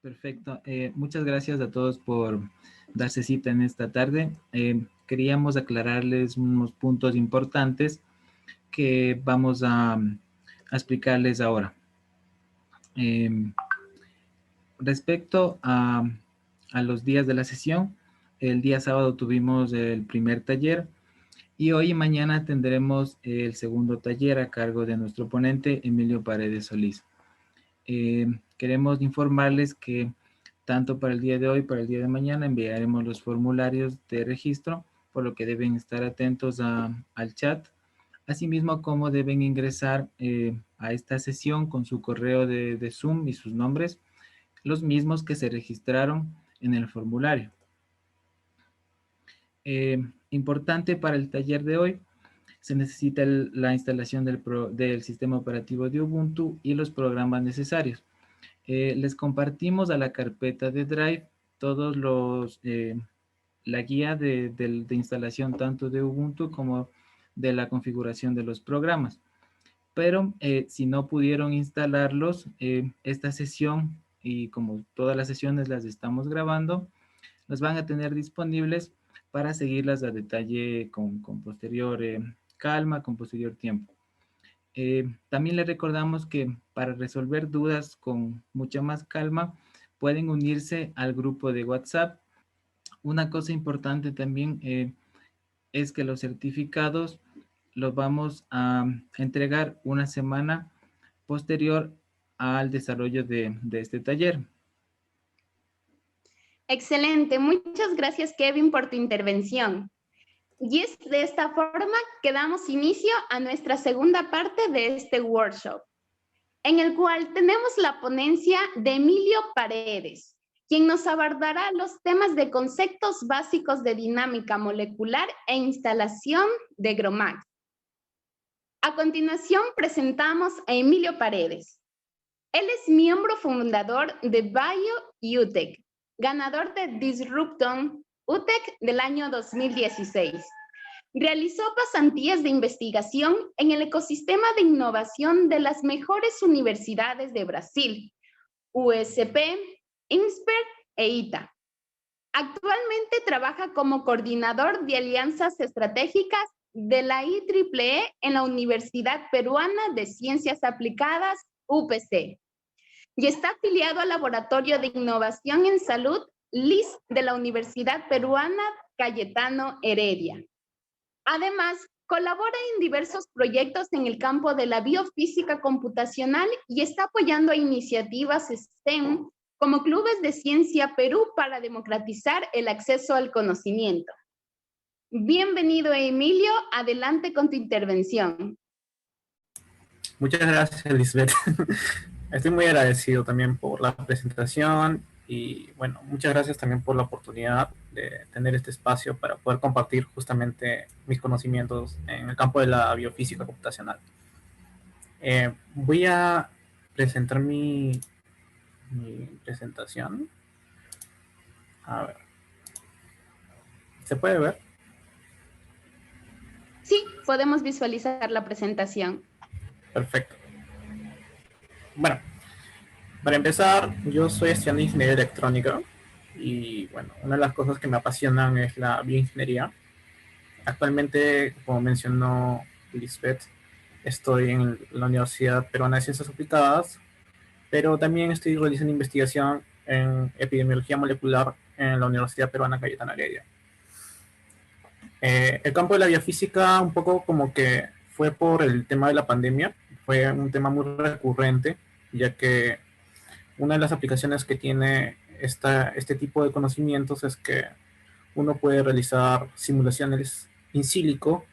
Perfecto. Muchas gracias a todos por darse cita en esta tarde. Queríamos aclararles unos puntos importantes que vamos a explicarles ahora. Respecto a los días de la sesión, el día sábado tuvimos el primer taller y hoy y mañana tendremos el segundo taller a cargo de nuestro ponente Emilio Paredes Solís. Queremos informarles que tanto para el día de hoy, para el día de mañana, enviaremos los formularios de registro, por lo que deben estar atentos al chat, asimismo como deben ingresar a esta sesión con su correo de Zoom y sus nombres, los mismos que se registraron en el formulario. Importante para el taller de hoy, se necesita la instalación del sistema operativo de Ubuntu y los programas necesarios. Les compartimos a la carpeta de Drive todos la guía de instalación tanto de Ubuntu como de la configuración de los programas. Pero si no pudieron instalarlos, esta sesión, y como todas las sesiones las estamos grabando, las van a tener disponibles para seguirlas a detalle con posterior calma, con posterior tiempo. También les recordamos que para resolver dudas con mucha más calma, pueden unirse al grupo de WhatsApp. Una cosa importante también es que los certificados los vamos a entregar una semana posterior al desarrollo de este taller. Excelente, muchas gracias Kevin por tu intervención. Y es de esta forma que damos inicio a nuestra segunda parte de este workshop, en el cual tenemos la ponencia de Emilio Paredes, quien nos abordará los temas de conceptos básicos de dinámica molecular e instalación de GROMACS. A continuación presentamos a Emilio Paredes. Él es miembro fundador de BioUTEC, ganador de Disrupton UTEC del año 2016. Realizó pasantías de investigación en el ecosistema de innovación de las mejores universidades de Brasil, USP, INSPER e ITA. Actualmente trabaja como coordinador de alianzas estratégicas de la IEEE en la Universidad Peruana de Ciencias Aplicadas, UPC, y está afiliado al Laboratorio de Innovación en Salud, LIS, de la Universidad Peruana Cayetano Heredia. Además, colabora en diversos proyectos en el campo de la biofísica computacional y está apoyando a iniciativas STEM como Clubes de Ciencia Perú para democratizar el acceso al conocimiento. Bienvenido, Emilio. Adelante con tu intervención. Muchas gracias, Lisbeth. Estoy muy agradecido también por la presentación y, bueno, muchas gracias también por la oportunidad de tener este espacio para poder compartir justamente mis conocimientos en el campo de la biofísica computacional. Voy a presentar mi presentación. A ver. ¿Se puede ver? Sí, podemos visualizar la presentación. Perfecto. Bueno, para empezar, yo soy estudiante de ingeniería electrónica y, bueno, una de las cosas que me apasionan es la bioingeniería. Actualmente, como mencionó Lisbeth, estoy en la Universidad Peruana de Ciencias Aplicadas, pero también estoy realizando investigación en epidemiología molecular en la Universidad Peruana Cayetano Heredia. El campo de la biofísica un poco como que fue por el tema de la pandemia, fue un tema muy recurrente, ya que una de las aplicaciones que tiene este tipo de conocimientos es que uno puede realizar simulaciones in silico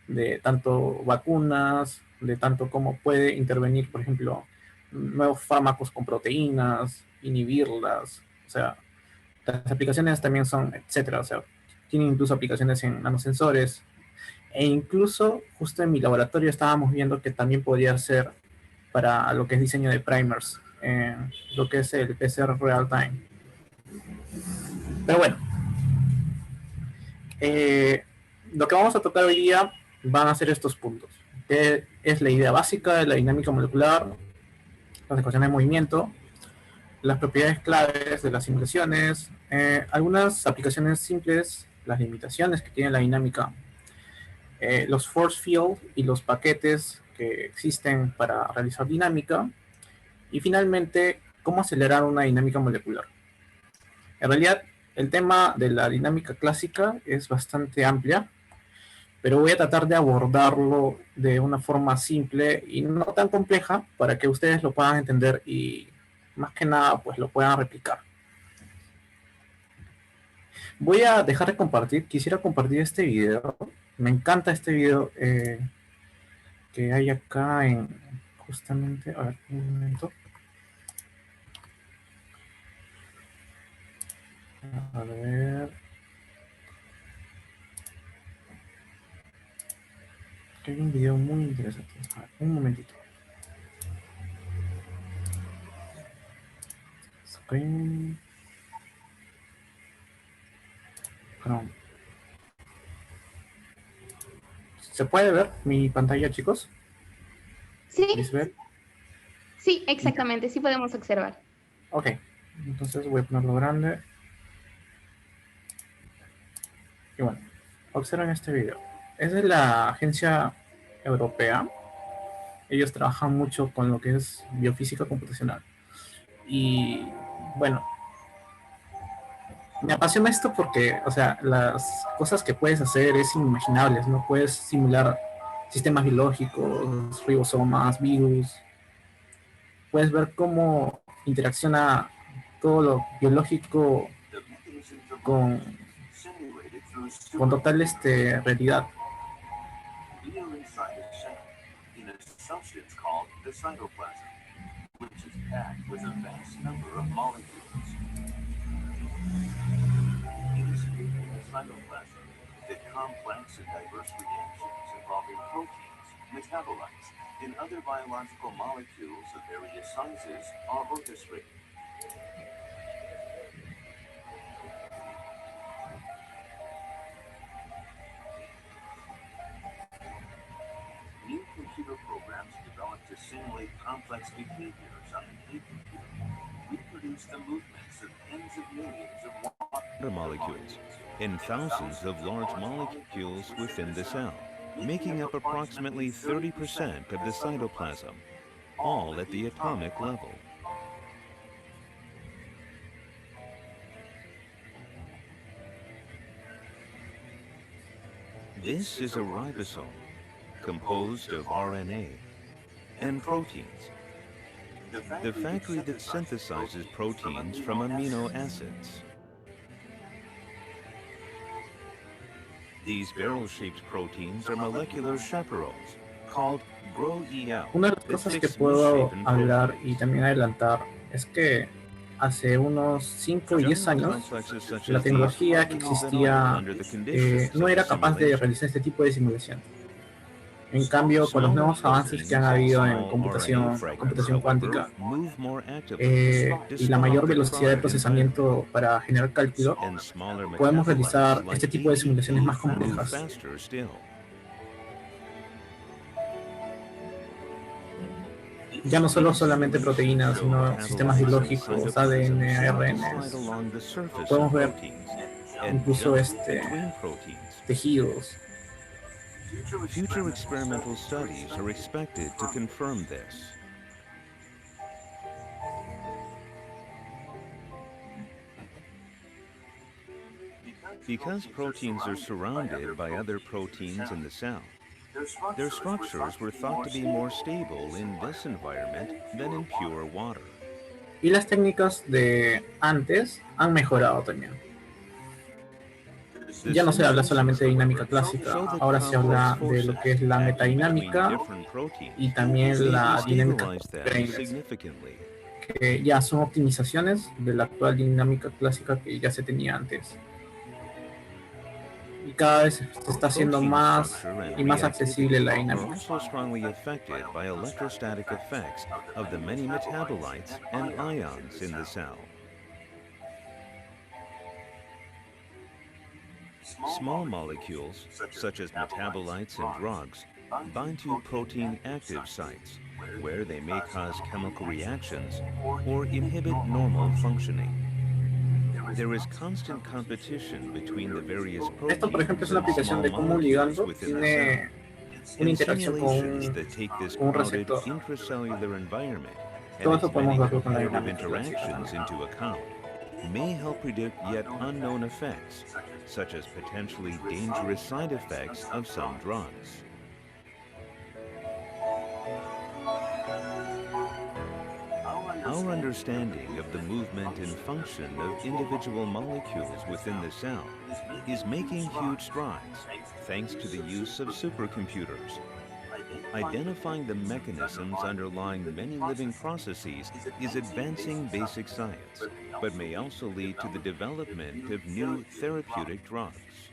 de tanto vacunas, de tanto cómo puede intervenir, por ejemplo, nuevos fármacos con proteínas, inhibirlas, o sea, las aplicaciones también son, etcétera, o sea, tienen incluso aplicaciones en nanosensores, e incluso justo en mi laboratorio estábamos viendo que también podría ser para lo que es diseño de primers, lo que es el PCR real time. Pero bueno, lo que vamos a tocar hoy día van a ser estos puntos, que es la idea básica de la dinámica molecular, las ecuaciones de movimiento, las propiedades claves de las simulaciones, algunas aplicaciones simples, las limitaciones que tiene la dinámica, los force field y los paquetes que existen para realizar dinámica, y finalmente, cómo acelerar una dinámica molecular. En realidad, el tema de la dinámica clásica es bastante amplia, pero voy a tratar de abordarlo de una forma simple y no tan compleja para que ustedes lo puedan entender y más que nada pues lo puedan replicar. Voy a dejar de compartir, quisiera compartir este video. Me encanta este video que hay acá en justamente, a ver, un momento. A ver. Que hay un video muy interesante. A ver, un momentito. Screen. Chrome. ¿Se puede ver mi pantalla, chicos? Sí, ¿Puedes ver? sí, exactamente, sí podemos observar. Ok, entonces voy a ponerlo grande. Y bueno, observen este video. Es de la agencia europea. Ellos trabajan mucho con lo que es biofísica computacional. Y bueno, me apasiona esto porque, o sea, las cosas que puedes hacer es inimaginables, ¿no? Puedes simular sistemas biológicos, ribosomas, virus. Puedes ver cómo interacciona todo lo biológico con, con total realidad. That complex and diverse reactions involving proteins, metabolites, and other biological molecules of various sizes are orchestrated. New computer programs developed to simulate complex behaviors on an A computer reproduce the movements of tens of millions of water molecules and thousands of large molecules within the cell, making up approximately 30% of the cytoplasm, all at the atomic level. This is a ribosome, composed of RNA and proteins, the factory that synthesizes proteins from amino acids. These barrel-shaped proteins are molecular chaperones, called GRO-EL. Una de las cosas que puedo hablar y también adelantar es que hace unos 5 y 10 años la tecnología que existía no era capaz de realizar este tipo de simulación. En cambio, con los nuevos avances que han habido en computación cuántica y la mayor velocidad de procesamiento para generar cálculo, podemos realizar este tipo de simulaciones más complejas. Ya no solamente proteínas, sino sistemas biológicos, ADN, ARN. Podemos ver incluso tejidos. Future experimental studies are expected to confirm this. Because proteins are surrounded by other proteins in the cell, their structures were thought to be more stable in this environment than in pure water. Y las técnicas de antes han mejorado también. Ya no se habla solamente de dinámica clásica, ahora se habla de lo que es la metadinámica y también la dinámica que ya son optimizaciones de la actual dinámica clásica que ya se tenía antes. Y cada vez se está haciendo más y más accesible la dinámica. Small molecules, such as metabolites and drugs, bind to protein active sites, where they may cause chemical reactions or inhibit normal functioning. There is constant competition between the various Esto, por ejemplo, proteins es una and aplicación small de cómo un molecules ligando within the tiene cell. una In interacción con simulations that take this un crowded receptor. intracellular environment and Todo its eso many podemos verlo con la competitive dinámica clásica interactions también. into account, may help predict yet unknown effects, such as potentially dangerous side effects of some drugs. Our understanding of the movement and function of individual molecules within the cell is making huge strides thanks to the use of supercomputers. Identifying the mechanisms underlying many living processes is advancing basic science, but may also lead to the development of new therapeutic drugs.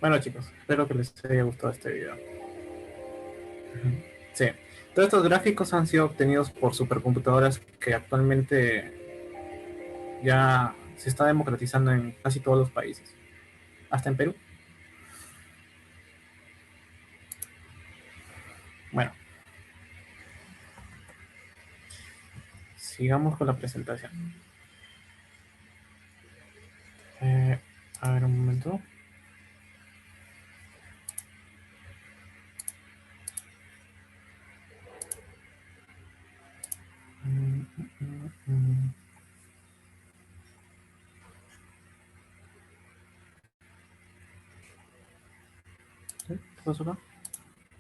Bueno, chicos, espero que les haya gustado este video. Sí, todos estos gráficos han sido obtenidos por supercomputadoras que actualmente ya se está democratizando en casi todos los países, hasta en Perú. Bueno, sigamos con la presentación. A ver un momento. ¿Qué pasó acá?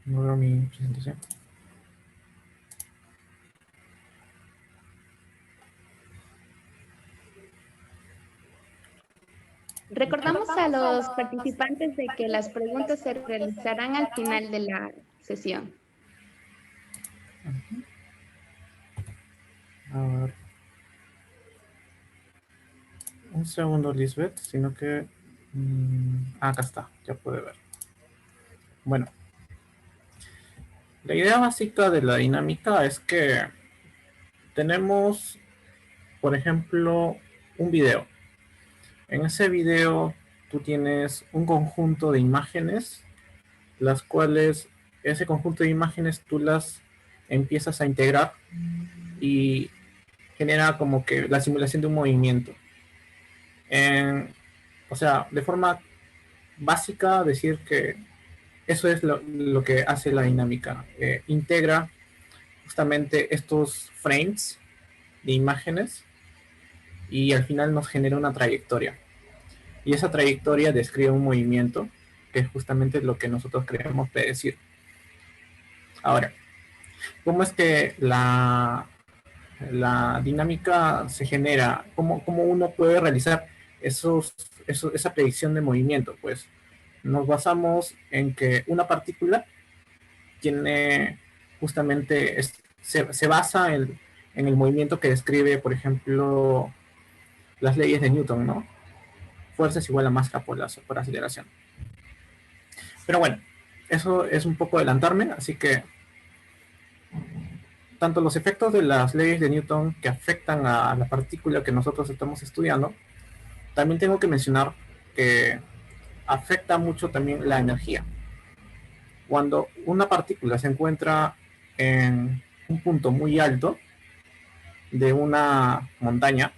No veo mi presentación. Recordamos a los participantes de que las preguntas se realizarán al final de la sesión. A ver. Un segundo, Lisbeth, sino que... acá está, ya puede ver. Bueno. La idea básica de la dinámica es que tenemos, por ejemplo, un video. En ese video tú tienes un conjunto de imágenes, las cuales ese conjunto de imágenes tú las empiezas a integrar y genera como que la simulación de un movimiento. O sea, de forma básica decir que eso es lo que hace la dinámica. Integra justamente estos frames de imágenes y al final nos genera una trayectoria. Y esa trayectoria describe un movimiento, que es justamente lo que nosotros queremos predecir. Ahora, ¿cómo es que la dinámica se genera? ¿Cómo uno puede realizar esa predicción de movimiento? Pues nos basamos en que una partícula tiene justamente, se basa en el movimiento que describe, por ejemplo, las leyes de Newton, ¿no? Fuerza es igual a masa por aceleración. Pero bueno, eso es un poco adelantarme, así que tanto los efectos de las leyes de Newton que afectan a la partícula que nosotros estamos estudiando, también tengo que mencionar que afecta mucho también la energía. Cuando una partícula se encuentra en un punto muy alto de una montaña,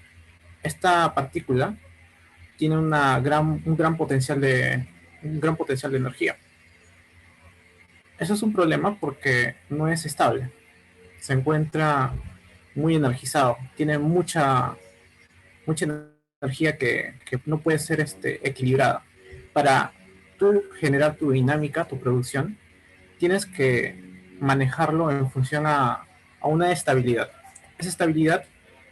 esta partícula tiene un gran potencial de energía. Eso es un problema porque no es estable. Se encuentra muy energizado, tiene mucha energía que no puede ser equilibrada. Para tú generar tu dinámica, tu producción, tienes que manejarlo en función a una estabilidad. Esa estabilidad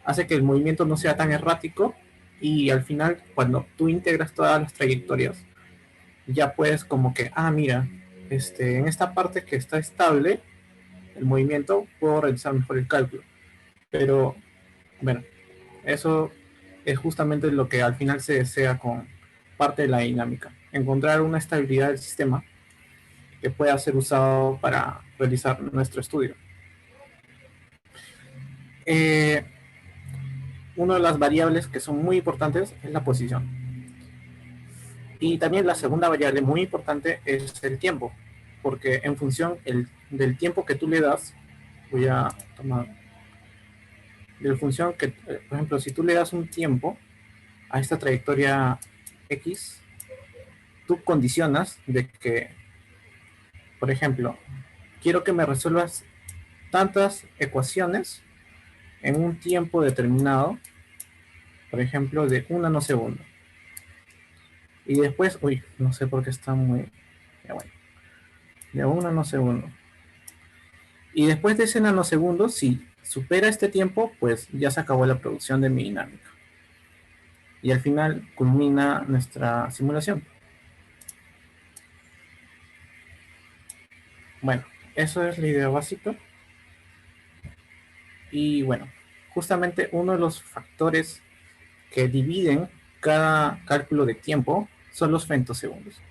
hace que el movimiento no sea tan errático y al final, cuando tú integras todas las trayectorias, ya puedes como que, mira, en esta parte que está estable, el movimiento, puedo realizar mejor el cálculo. Pero, bueno, eso es justamente lo que al final se desea con parte de la dinámica. Encontrar una estabilidad del sistema que pueda ser usado para realizar nuestro estudio. Una de las variables que son muy importantes es la posición. Y también la segunda variable muy importante es el tiempo, porque en función del tiempo que tú le das, voy a tomar, de la función que, por ejemplo, si tú le das un tiempo a esta trayectoria X, tú condicionas de que, por ejemplo, quiero que me resuelvas tantas ecuaciones en un tiempo determinado, por ejemplo, de 1 nanosegundo. Y después, uy, no sé por qué está muy... Ya bueno, de 1 nanosegundo. Y después de ese nanosegundo, si supera este tiempo, pues ya se acabó la producción de mi dinámica. Y al final culmina nuestra simulación. Bueno, eso es la idea básica. Y bueno, justamente uno de los factores que dividen cada cálculo de tiempo son los femtosegundos.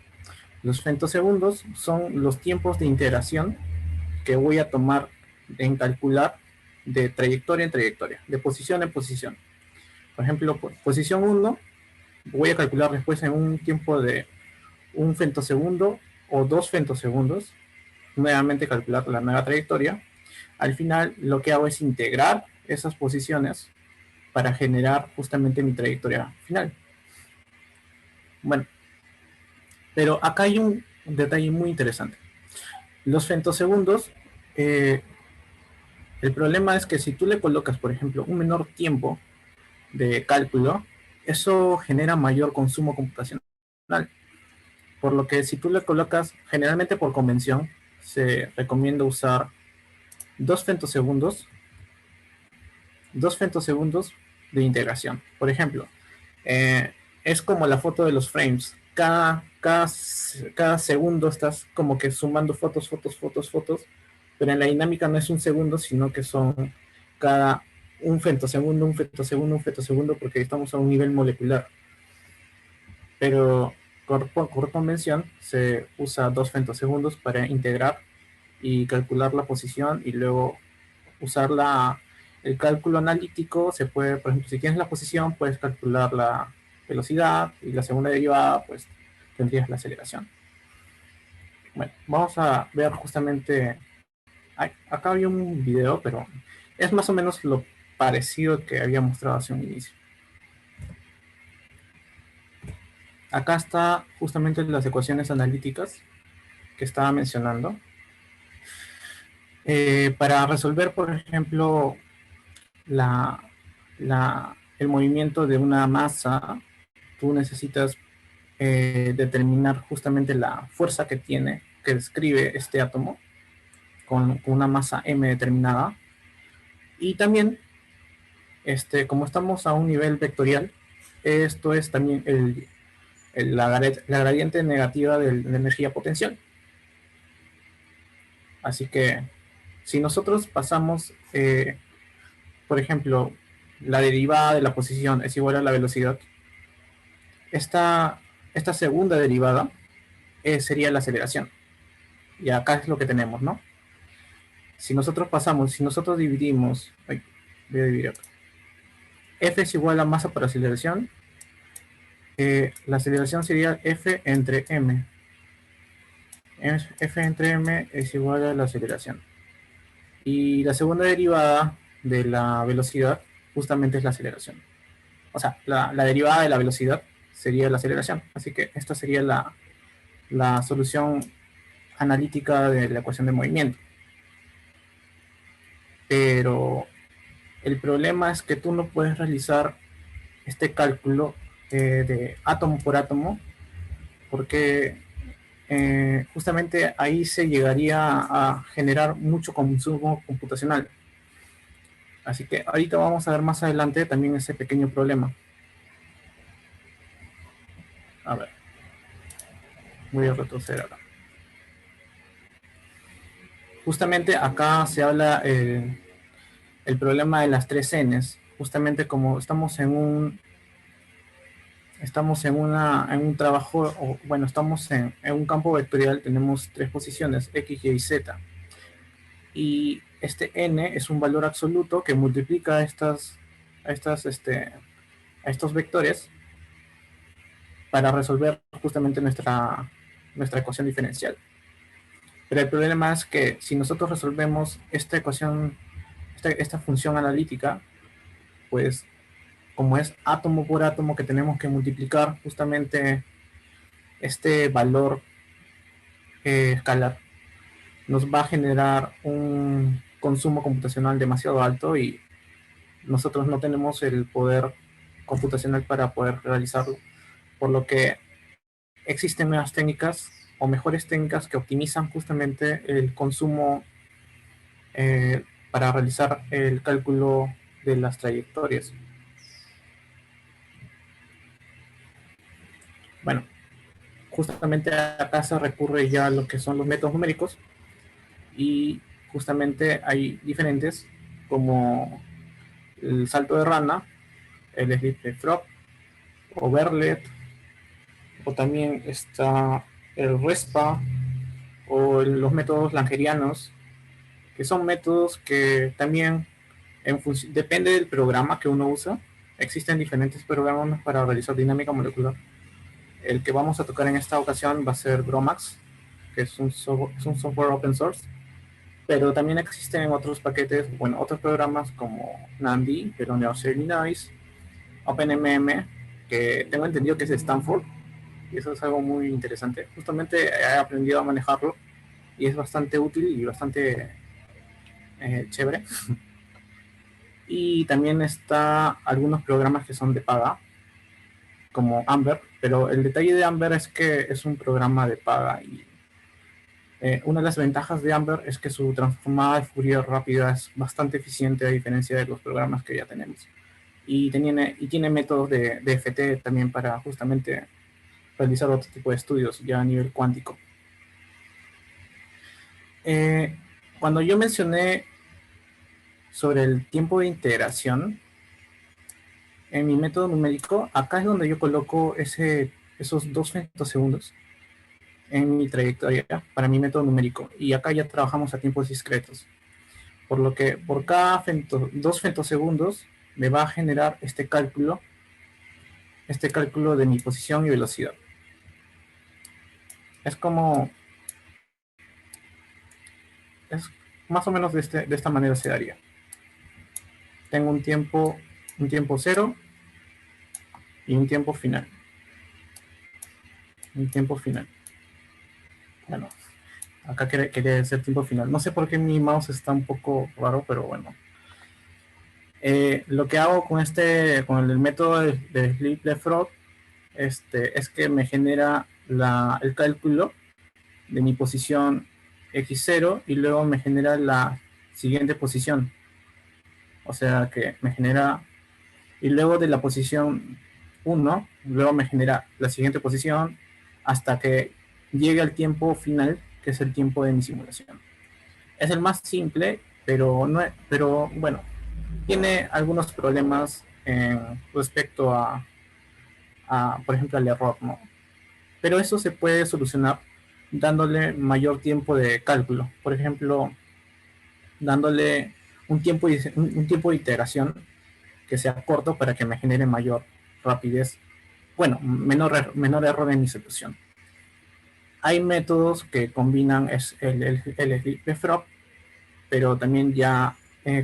Los femtosegundos son los tiempos de integración que voy a tomar en calcular de trayectoria en trayectoria, de posición en posición. Por ejemplo, posición 1, voy a calcular después en un tiempo de 1 femtosegundo o 2 femtosegundos, nuevamente calcular la nueva trayectoria. Al final lo que hago es integrar esas posiciones para generar justamente mi trayectoria final. Bueno, pero acá hay un detalle muy interesante. Los femtosegundos, el problema es que si tú le colocas, por ejemplo, un menor tiempo de cálculo, eso genera mayor consumo computacional. Por lo que si tú le colocas, generalmente por convención, se recomienda usar 2 femtosegundos de integración. Por ejemplo, es como la foto de los frames. Cada segundo estás como que sumando fotos, pero en la dinámica no es un segundo, sino que son cada un femtosegundo, porque estamos a un nivel molecular. Pero por convención se usa 2 femtosegundos para integrar y calcular la posición, y luego usar el cálculo analítico. Se puede, por ejemplo, si tienes la posición, puedes calcular la velocidad, y la segunda derivada, pues tendrías la aceleración. Bueno, vamos a ver justamente, acá había un video, pero es más o menos lo parecido que había mostrado hace un inicio. Acá está justamente las ecuaciones analíticas que estaba mencionando. Para resolver, por ejemplo, el movimiento de una masa, tú necesitas determinar justamente la fuerza que tiene, que describe este átomo, con una masa m determinada. Y también, como estamos a un nivel vectorial, esto es también la gradiente negativa de la energía potencial. Así que si nosotros pasamos, por ejemplo, la derivada de la posición es igual a la velocidad, esta segunda derivada sería la aceleración. Y acá es lo que tenemos, ¿no? Si nosotros dividimos, voy a dividir acá. F es igual a masa por aceleración. La aceleración sería F entre m. F entre m es igual a la aceleración. Y la segunda derivada de la velocidad justamente es la aceleración. O sea, la derivada de la velocidad sería la aceleración. Así que esta sería la solución analítica de la ecuación de movimiento. Pero el problema es que tú no puedes realizar este cálculo de átomo por átomo, porque justamente ahí se llegaría a generar mucho consumo computacional. Así que ahorita vamos a ver más adelante también ese pequeño problema. A ver, voy a retroceder acá. Justamente acá se habla el problema de las 3 Ns. Justamente como estamos en un trabajo, o bueno, estamos en un campo vectorial, tenemos 3 posiciones, X, Y y Z. Y este N es un valor absoluto que multiplica a estos vectores para resolver justamente nuestra ecuación diferencial. Pero el problema es que si nosotros resolvemos esta ecuación, esta función analítica, pues como es átomo por átomo que tenemos que multiplicar justamente este valor escalar, nos va a generar un consumo computacional demasiado alto y nosotros no tenemos el poder computacional para poder realizarlo, por lo que existen nuevas técnicas o mejores técnicas que optimizan justamente el consumo para realizar el cálculo de las trayectorias. Bueno, justamente acá se recurre ya a lo que son los métodos numéricos y justamente hay diferentes como el salto de rana, el leapfrog o Verlet, o también está el RESPA o los métodos langerianos, que son métodos que también depende del programa que uno usa. Existen diferentes programas para realizar dinámica molecular. El que vamos a tocar en esta ocasión va a ser GROMACS, que es un software open source, pero también existen otros paquetes, bueno, otros programas como NAND, de la Universidad de Illinois, OpenMM, que tengo entendido que es de Stanford, y eso es algo muy interesante. Justamente he aprendido a manejarlo y es bastante útil y bastante chévere. Y también está algunos programas que son de paga, como Amber, pero el detalle de Amber es que es un programa de paga y una de las ventajas de Amber es que su transformada de Fourier rápida es bastante eficiente a diferencia de los programas que ya tenemos. Y tiene métodos de DFT también para justamente realizar otro tipo de estudios ya a nivel cuántico. Cuando yo mencioné sobre el tiempo de integración, en mi método numérico, acá es donde yo coloco esos 2 femtosegundos en mi trayectoria para mi método numérico. Y acá ya trabajamos a tiempos discretos. Por lo que por cada 2 femtosegundos me va a generar este cálculo de mi posición y velocidad. Es más o menos de esta manera se daría. Tengo un tiempo cero y un tiempo final. Bueno, acá quería decir tiempo final. No sé por qué mi mouse está un poco raro, pero bueno. Lo que hago con el método de leapfrog es que me genera el cálculo de mi posición x0 y luego me genera la siguiente posición. O sea que me genera, y luego de la posición 1, luego me genera la siguiente posición hasta que llegue al tiempo final, que es el tiempo de mi simulación. Es el más simple, pero bueno, tiene algunos problemas respecto a, por ejemplo, al error, ¿no? Pero eso se puede solucionar dándole mayor tiempo de cálculo. Por ejemplo, dándole un tiempo de iteración que sea corto para que me genere mayor rapidez. Bueno, menor error en mi solución. Hay métodos que combinan el leapfrog, pero también ya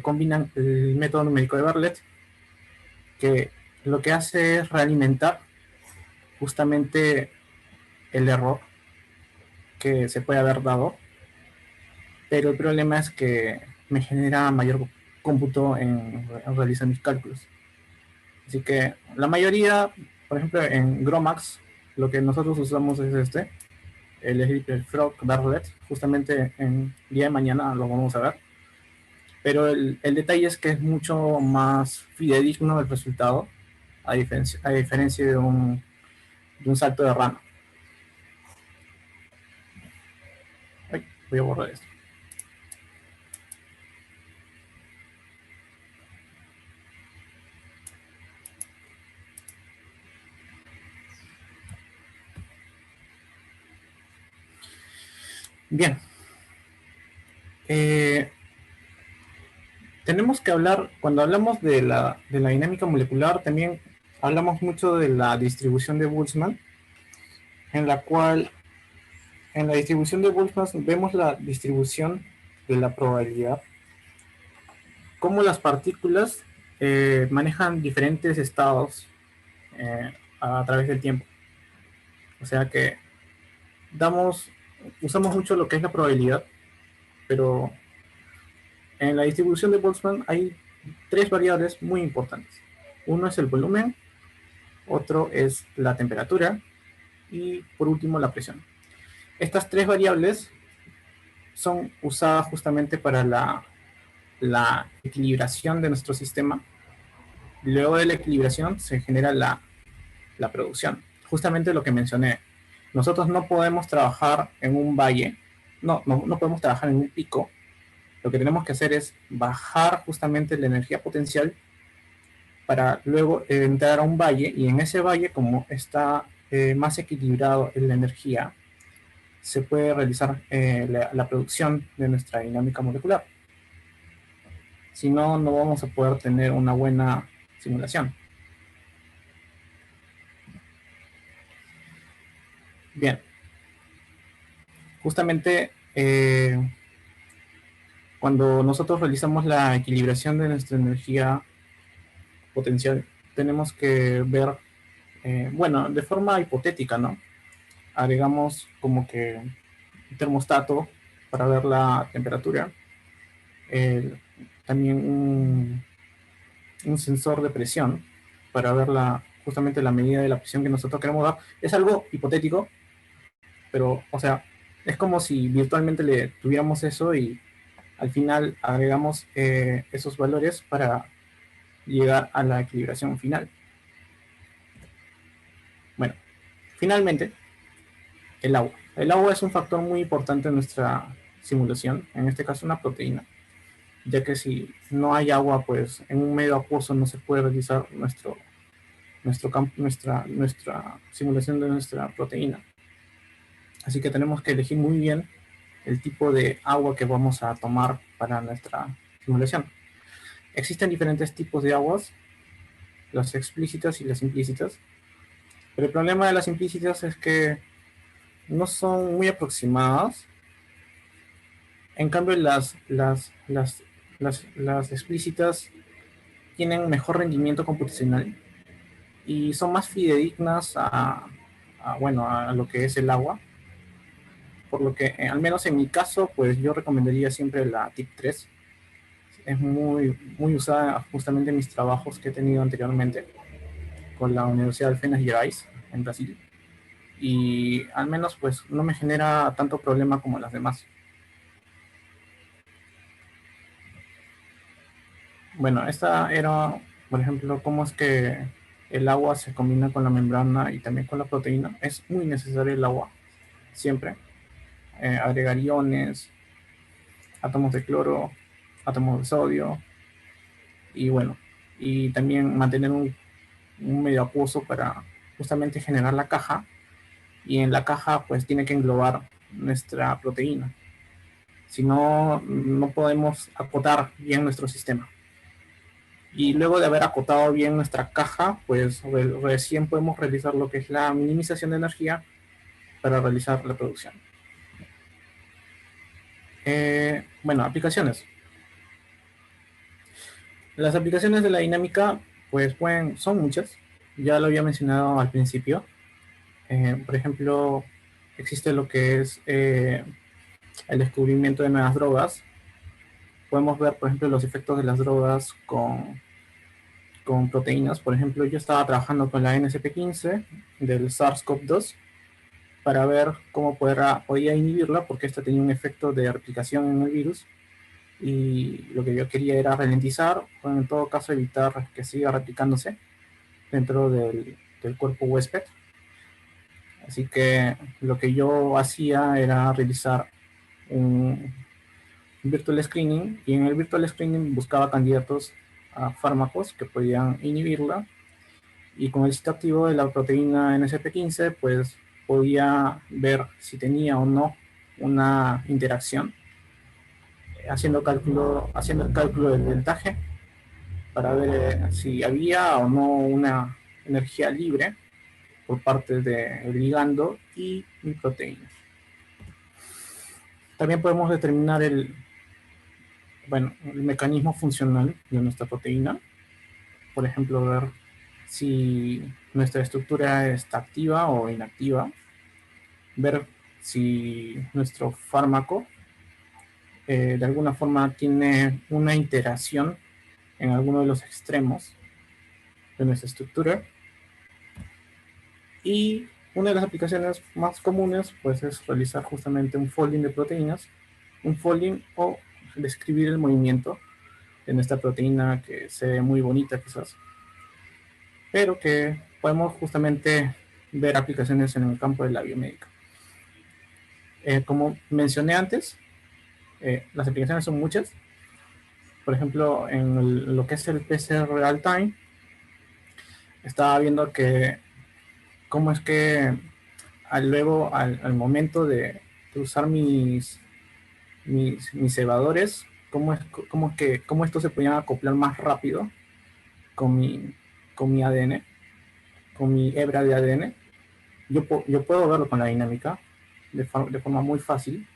combinan el método numérico de Verlet, que lo que hace es realimentar justamente el error que se puede haber dado, pero el problema es que me genera mayor cómputo en realizar mis cálculos. Así que la mayoría, por ejemplo, en GROMACS, lo que nosotros usamos es el leapfrog Verlet. Justamente en día de mañana lo vamos a ver. Pero el detalle es que es mucho más fidedigno el resultado, a diferencia de un salto de rana. Ay, voy a borrar esto. Bien. Tenemos que hablar, cuando hablamos de la dinámica molecular, también hablamos mucho de la distribución de Boltzmann, en la cual en la distribución de Boltzmann vemos la distribución de la probabilidad, cómo las partículas manejan diferentes estados a través del tiempo. O sea que usamos mucho lo que es la probabilidad, pero en la distribución de Boltzmann hay tres variables muy importantes. Uno es el volumen, otro es la temperatura y por último la presión. Estas tres variables son usadas justamente para la equilibración de nuestro sistema. Luego de la equilibración se genera la producción. Justamente lo que mencioné. Nosotros no podemos trabajar en un valle, no podemos trabajar en un pico. Lo que tenemos que hacer es bajar justamente la energía potencial para luego entrar a un valle, y en ese valle, como está más equilibrado en la energía, se puede realizar la producción de nuestra dinámica molecular. Si no, no vamos a poder tener una buena simulación. Bien. Justamente cuando nosotros realizamos la equilibración de nuestra energía potencial, tenemos que ver, bueno, de forma hipotética, ¿no? Agregamos como que un termostato para ver la temperatura, también un sensor de presión para ver justamente la medida de la presión que nosotros queremos dar. Es algo hipotético, pero, o sea, es como si virtualmente le tuviéramos eso y al final agregamos esos valores para llegar a la equilibración final. Bueno, finalmente, el agua. El agua es un factor muy importante en nuestra simulación, en este caso una proteína, ya que si no hay agua, pues en un medio acuoso no se puede realizar nuestra simulación de nuestra proteína. Así que tenemos que elegir muy bien el tipo de agua que vamos a tomar para nuestra simulación. Existen diferentes tipos de aguas, las explícitas y las implícitas, pero el problema de las implícitas es que no son muy aproximadas. En cambio, las explícitas tienen mejor rendimiento computacional y son más fidedignas a lo que es el agua. Por lo que, al menos en mi caso, pues yo recomendaría siempre la TIP 3. Es muy usada justamente en mis trabajos que he tenido anteriormente con la Universidad de Minas Gerais, en Brasil. Y al menos pues no me genera tanto problema como las demás. Bueno, esta era, por ejemplo, cómo es que el agua se combina con la membrana y también con la proteína. Es muy necesario el agua, siempre. Agregar iones, átomos de cloro, átomos de sodio, y bueno, y también mantener un medio acuoso para justamente generar la caja, y en la caja pues tiene que englobar nuestra proteína. Si no, no podemos acotar bien nuestro sistema. Y luego de haber acotado bien nuestra caja, pues recién podemos realizar lo que es la minimización de energía para realizar la producción. Bueno, aplicaciones. Las aplicaciones de la dinámica pues son muchas. Ya lo había mencionado al principio. Por ejemplo, existe lo que es el descubrimiento de nuevas drogas. Podemos ver, por ejemplo, los efectos de las drogas con proteínas. Por ejemplo, yo estaba trabajando con la NSP15 del SARS-CoV-2 para ver cómo podía inhibirla, porque esta tenía un efecto de replicación en el virus, y lo que yo quería era ralentizar, o en todo caso evitar que siga replicándose dentro del cuerpo huésped. Así que lo que yo hacía era realizar un virtual screening, y en el virtual screening buscaba candidatos a fármacos que podían inhibirla, y con el sitio activo de la proteína NSP15 pues podía ver si tenía o no una interacción, haciendo el cálculo del voltaje para ver si había o no una energía libre por parte del ligando y mi proteína. También podemos determinar el mecanismo funcional de nuestra proteína. Por ejemplo, ver si nuestra estructura está activa o inactiva. Ver si nuestro fármaco de alguna forma tiene una interacción en alguno de los extremos de nuestra estructura. Y una de las aplicaciones más comunes pues es realizar justamente un folding de proteínas, un folding o describir el movimiento de nuestra proteína, que se ve muy bonita quizás, pero que podemos justamente ver aplicaciones en el campo de la biomédica. Como mencioné antes, las aplicaciones son muchas. Por ejemplo, en lo que es el PCR real time, estaba viendo que cómo es que al momento de usar mis cebadores, cómo estos se podían acoplar más rápido con mi ADN, con mi hebra de ADN. Yo puedo verlo con la dinámica de forma muy fácil.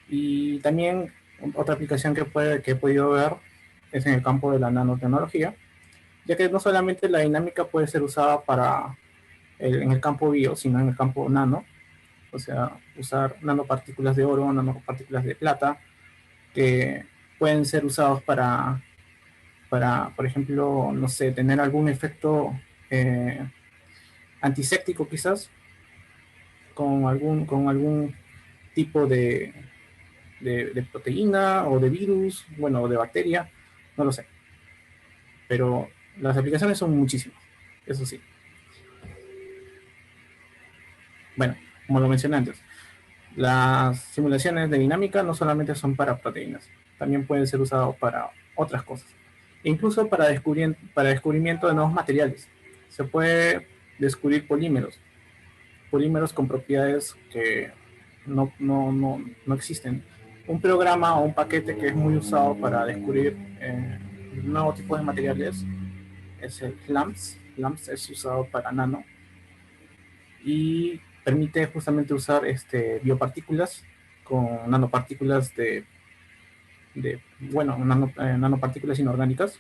Y también otra aplicación que he podido ver es en el campo de la nanotecnología, ya que no solamente la dinámica puede ser usada en el campo bio, sino en el campo nano. O sea, usar nanopartículas de oro, nanopartículas de plata, que pueden ser usados para por ejemplo, no sé, tener algún efecto antiséptico quizás, con algún tipo de proteína o de virus, bueno, o de bacteria, no lo sé. Pero las aplicaciones son muchísimas, eso sí. Bueno, como lo mencioné antes, las simulaciones de dinámica no solamente son para proteínas, también pueden ser usados para otras cosas. E incluso para descubrimiento de nuevos materiales. Se puede descubrir polímeros con propiedades que no existen. Un programa o un paquete que es muy usado para descubrir nuevos tipos de materiales es el LAMMPS. LAMMPS es usado para nano y permite justamente usar biopartículas con nanopartículas nanopartículas inorgánicas.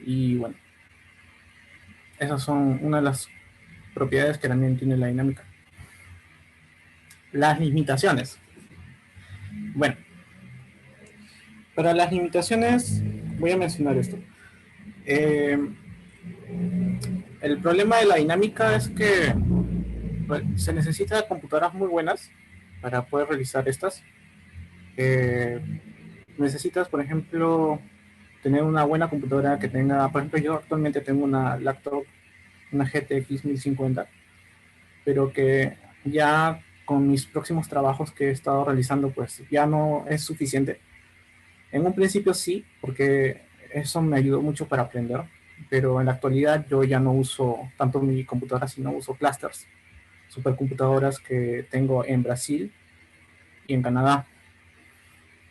Y bueno, esas son una de las propiedades que también tiene la dinámica. Las limitaciones. Bueno, para las limitaciones voy a mencionar esto. El problema de la dinámica es que se necesita computadoras muy buenas para poder realizar estas. Necesitas, por ejemplo, tener una buena computadora que tenga, por ejemplo, yo actualmente tengo una laptop, una GTX 1050, pero que ya con mis próximos trabajos que he estado realizando, pues ya no es suficiente. En un principio sí, porque eso me ayudó mucho para aprender, pero en la actualidad yo ya no uso tanto mi computadora, sino uso clusters, supercomputadoras que tengo en Brasil y en Canadá,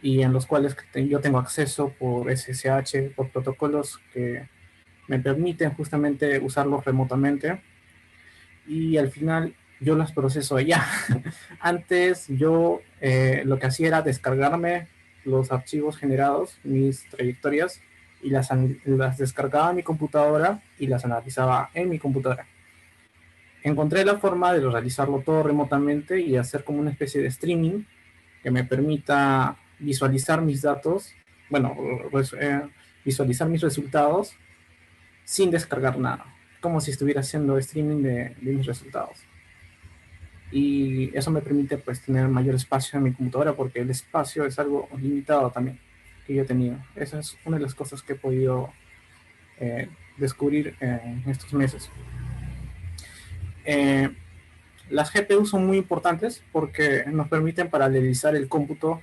y en los cuales yo tengo acceso por SSH, por protocolos que me permiten justamente usarlos remotamente, y al final yo los proceso allá. Antes yo lo que hacía era descargarme los archivos generados, mis trayectorias, y las descargaba en mi computadora y las analizaba en mi computadora. Encontré la forma de realizarlo todo remotamente y hacer como una especie de streaming que me permita visualizar mis datos, bueno, visualizar mis resultados sin descargar nada, como si estuviera haciendo streaming de mis resultados. Y eso me permite pues tener mayor espacio en mi computadora, porque el espacio es algo limitado también que yo he tenido. Esa es una de las cosas que he podido descubrir en estos meses. Las GPU son muy importantes porque nos permiten paralelizar el cómputo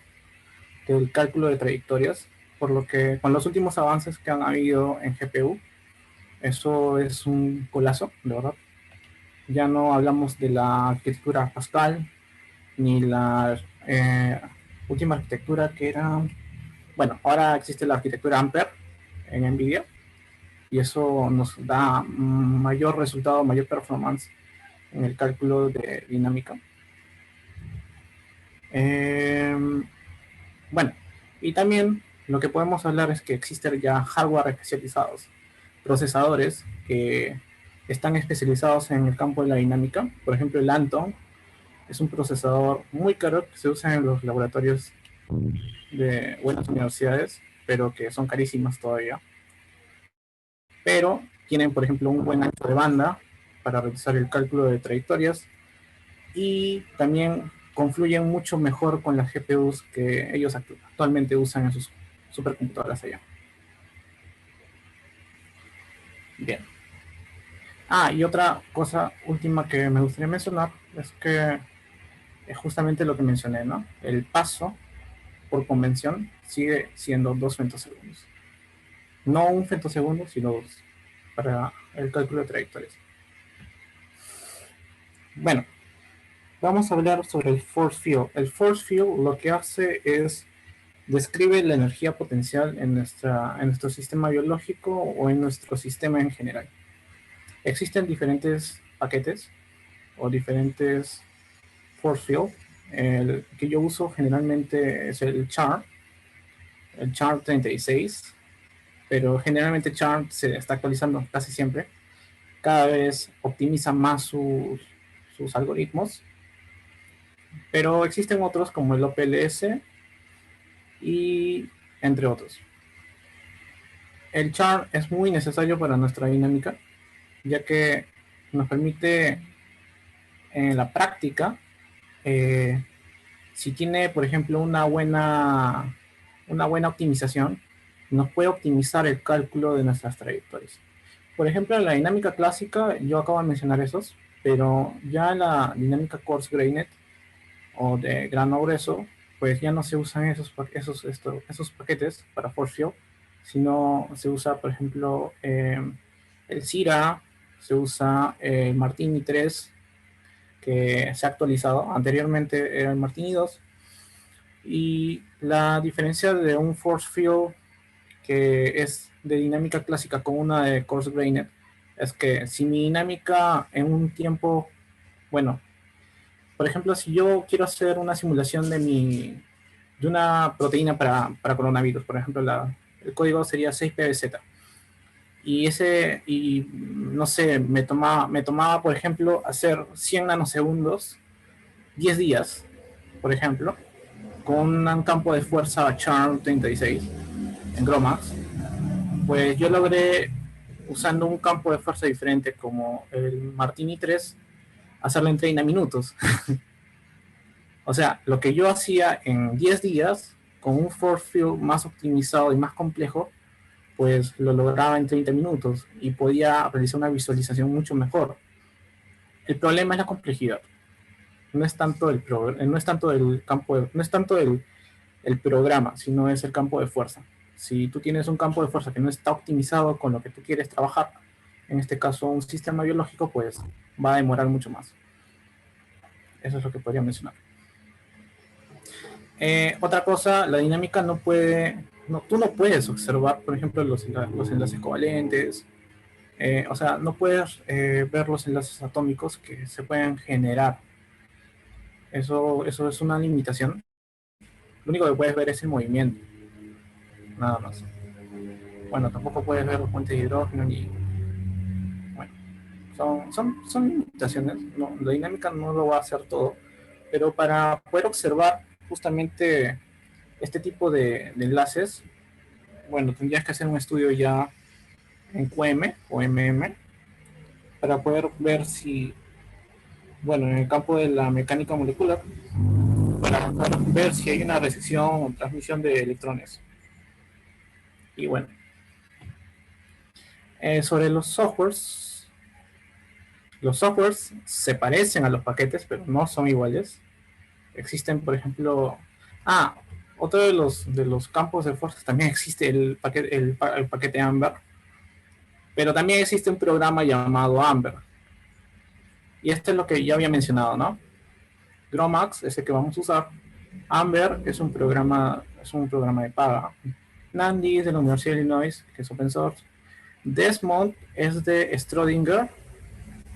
del cálculo de trayectorias, por lo que con los últimos avances que han habido en GPU, eso es un golazo, de verdad. Ya no hablamos de la arquitectura Pascal, ni la última arquitectura que era, bueno, ahora existe la arquitectura Ampere en NVIDIA, y eso nos da mayor resultado, mayor performance en el cálculo de dinámica. Bueno, y también lo que podemos hablar es que existen ya hardware especializados, procesadores que están especializados en el campo de la dinámica. Por ejemplo, el Anton es un procesador muy caro que se usa en los laboratorios de buenas universidades, pero que son carísimas todavía. Pero tienen, por ejemplo, un buen ancho de banda para realizar el cálculo de trayectorias y también confluyen mucho mejor con las GPUs que ellos actualmente usan en sus supercomputadoras allá. Bien. Y otra cosa última que me gustaría mencionar es que es justamente lo que mencioné, ¿no? El paso por convención sigue siendo 2 femtosegundos. No un femtosegundo, sino 2 para el cálculo de trayectorias. Bueno, vamos a hablar sobre el force field. El force field lo que hace es describe la energía potencial en nuestro sistema biológico o en nuestro sistema en general. Existen diferentes paquetes o diferentes force field. El que yo uso generalmente es el char 36, pero generalmente char se está actualizando casi siempre. Cada vez optimiza más sus algoritmos, pero existen otros como el OPLS y entre otros. El char es muy necesario para nuestra dinámica, ya que nos permite en la práctica, si tiene, por ejemplo, una buena optimización, nos puede optimizar el cálculo de nuestras trayectorias. Por ejemplo, en la dinámica clásica, yo acabo de mencionar esos, pero ya en la dinámica coarse-grainet o de grano grueso, pues ya no se usan esos paquetes para force field, sino se usa, por ejemplo, el Cira, se usa el Martini 3, que se ha actualizado. Anteriormente era el Martini 2. Y la diferencia de un force field que es de dinámica clásica con una de coarse-grainet es que si mi dinámica en un tiempo, bueno, por ejemplo, si yo quiero hacer una simulación de una proteína para coronavirus, por ejemplo, el código sería 6PBZ. Y no sé, me tomaba, por ejemplo, hacer 100 nanosegundos, 10 días, por ejemplo, con un campo de fuerza Charm 36 en GROMACS. Pues yo logré, usando un campo de fuerza diferente como el Martini 3, hacerlo en 30 minutos. O sea, lo que yo hacía en 10 días, con un force field más optimizado y más complejo, pues lo lograba en 30 minutos y podía realizar una visualización mucho mejor. El problema es la complejidad. No es tanto el programa, sino es el campo de fuerza. Si tú tienes un campo de fuerza que no está optimizado con lo que tú quieres trabajar, en este caso un sistema biológico, pues va a demorar mucho más. Eso es lo que podría mencionar. Otra cosa, la dinámica tú no puedes observar, por ejemplo, los enlaces covalentes, o sea, no puedes ver los enlaces atómicos que se pueden generar. Eso es una limitación. Lo único que puedes ver es el movimiento, nada más. Bueno, tampoco puedes ver los puentes de hidrógeno ni... Bueno, son limitaciones. No, la dinámica no lo va a hacer todo, pero para poder observar justamente este tipo de enlaces, bueno, tendrías que hacer un estudio ya en QM o MM para poder ver si, bueno, en el campo de la mecánica molecular, para poder ver si hay una recepción o transmisión de electrones. Y bueno, sobre los softwares se parecen a los paquetes, pero no son iguales. Existen, por ejemplo, otro de los campos de fuerzas también existe el paquete Amber, pero también existe un programa llamado Amber. Y este es lo que ya había mencionado, ¿no? GROMACS es el que vamos a usar. Amber es un programa de paga. NAND es de la Universidad de Illinois, que es open source. Desmond es de Schrödinger,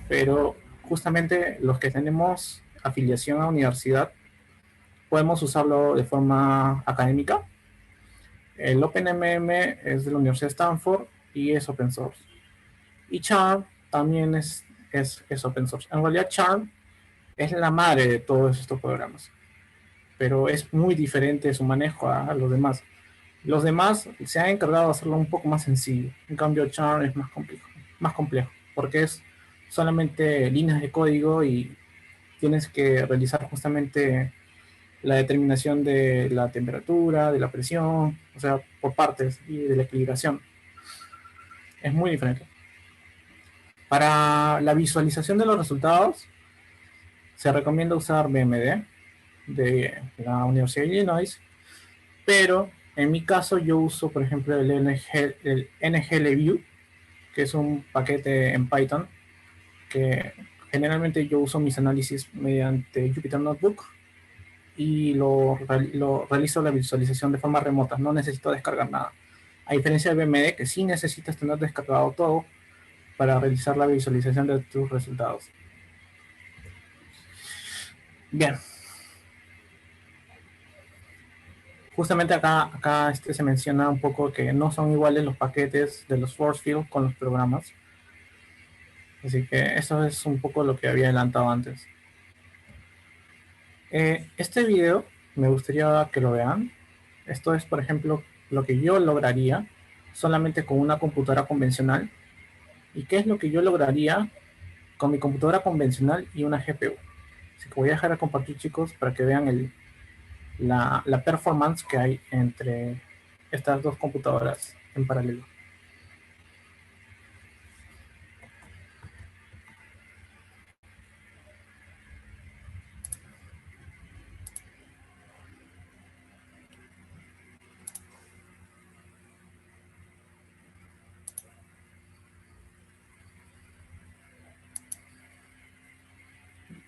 pero justamente los que tenemos afiliación a universidad, podemos usarlo de forma académica. El OpenMM es de la Universidad de Stanford y es open source. Y Charm también es open source. En realidad Charm es la madre de todos estos programas, pero es muy diferente su manejo a los demás. Los demás se han encargado de hacerlo un poco más sencillo. En cambio, Charm es más complejo, porque es solamente líneas de código y tienes que realizar justamente la determinación de la temperatura, de la presión, o sea, por partes, y de la equilibración. Es muy diferente. Para la visualización de los resultados, se recomienda usar BMD de la Universidad de Illinois, pero en mi caso yo uso, por ejemplo, el NGLView, que es un paquete en Python, que generalmente yo uso mis análisis mediante Jupyter Notebook y lo realizo la visualización de forma remota, no necesito descargar nada. A diferencia de BMD, que sí necesitas tener descargado todo para realizar la visualización de tus resultados. Bien. Justamente acá se menciona un poco que no son iguales los paquetes de los force field con los programas. Así que eso es un poco lo que había adelantado antes. Este video me gustaría que lo vean. Esto es, por ejemplo, lo que yo lograría solamente con una computadora convencional. ¿Y qué es lo que yo lograría con mi computadora convencional y una GPU? Así que voy a dejar de compartir, chicos, para que vean la performance que hay entre estas dos computadoras en paralelo.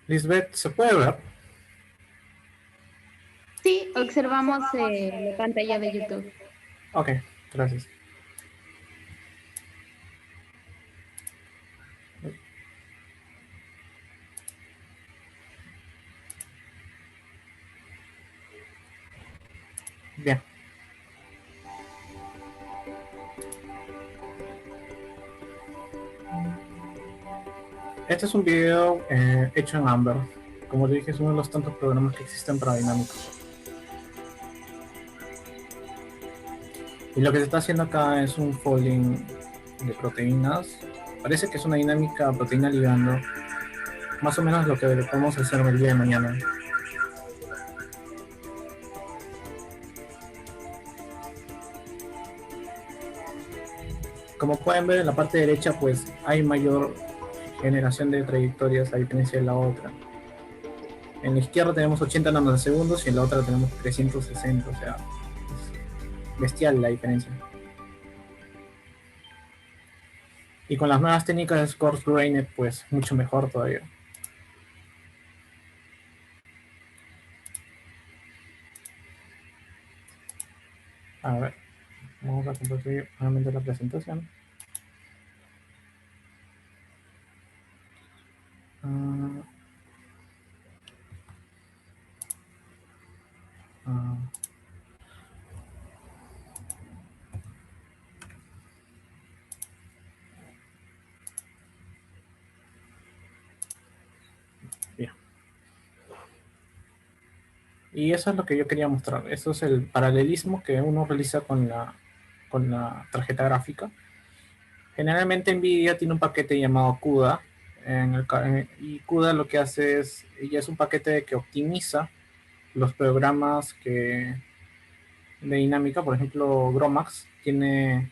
Lisbeth, ¿se puede ver? Sí, observamos la pantalla de YouTube. Ok, gracias. Bien. Este es un video hecho en Amber. Como le dije, es uno de los tantos programas que existen para dinámicos. Y lo que se está haciendo acá es un folding de proteínas. Parece que es una dinámica proteína ligando. Más o menos lo que podemos hacer el día de mañana. Como pueden ver en la parte derecha, pues hay mayor generación de trayectorias a diferencia de la otra. En la izquierda tenemos 80 nanosegundos y en la otra tenemos 360, o sea, es bestial la diferencia. Y con las nuevas técnicas de coarse-grained, pues mucho mejor todavía. A ver, vamos a compartir nuevamente la presentación. Bien. Y eso es lo que yo quería mostrar. Eso es el paralelismo que uno realiza con la tarjeta gráfica. Generalmente NVIDIA tiene un paquete llamado CUDA. Y CUDA lo que hace es un paquete que optimiza los programas de dinámica. Por ejemplo, GROMACS tiene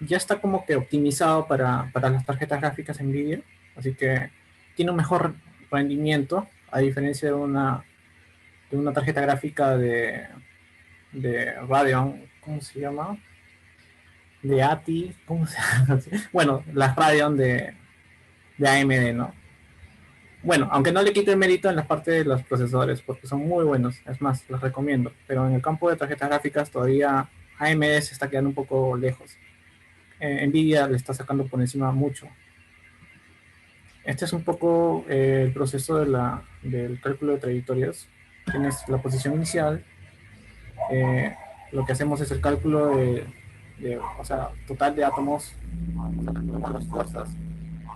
ya está como que optimizado para las tarjetas gráficas NVIDIA. Así que tiene un mejor rendimiento, a diferencia de una tarjeta gráfica de Radeon, ¿cómo se llama? De ATI, ¿cómo se llama? Bueno, las Radeon de AMD, ¿no? Bueno, aunque no le quite el mérito en la parte de los procesadores, porque son muy buenos, es más, los recomiendo. Pero en el campo de tarjetas gráficas todavía AMD se está quedando un poco lejos. NVIDIA le está sacando por encima mucho. Este es un poco el proceso del cálculo de trayectorias. Tienes la posición inicial. Lo que hacemos es el cálculo o sea, total de átomos, calculamos las fuerzas,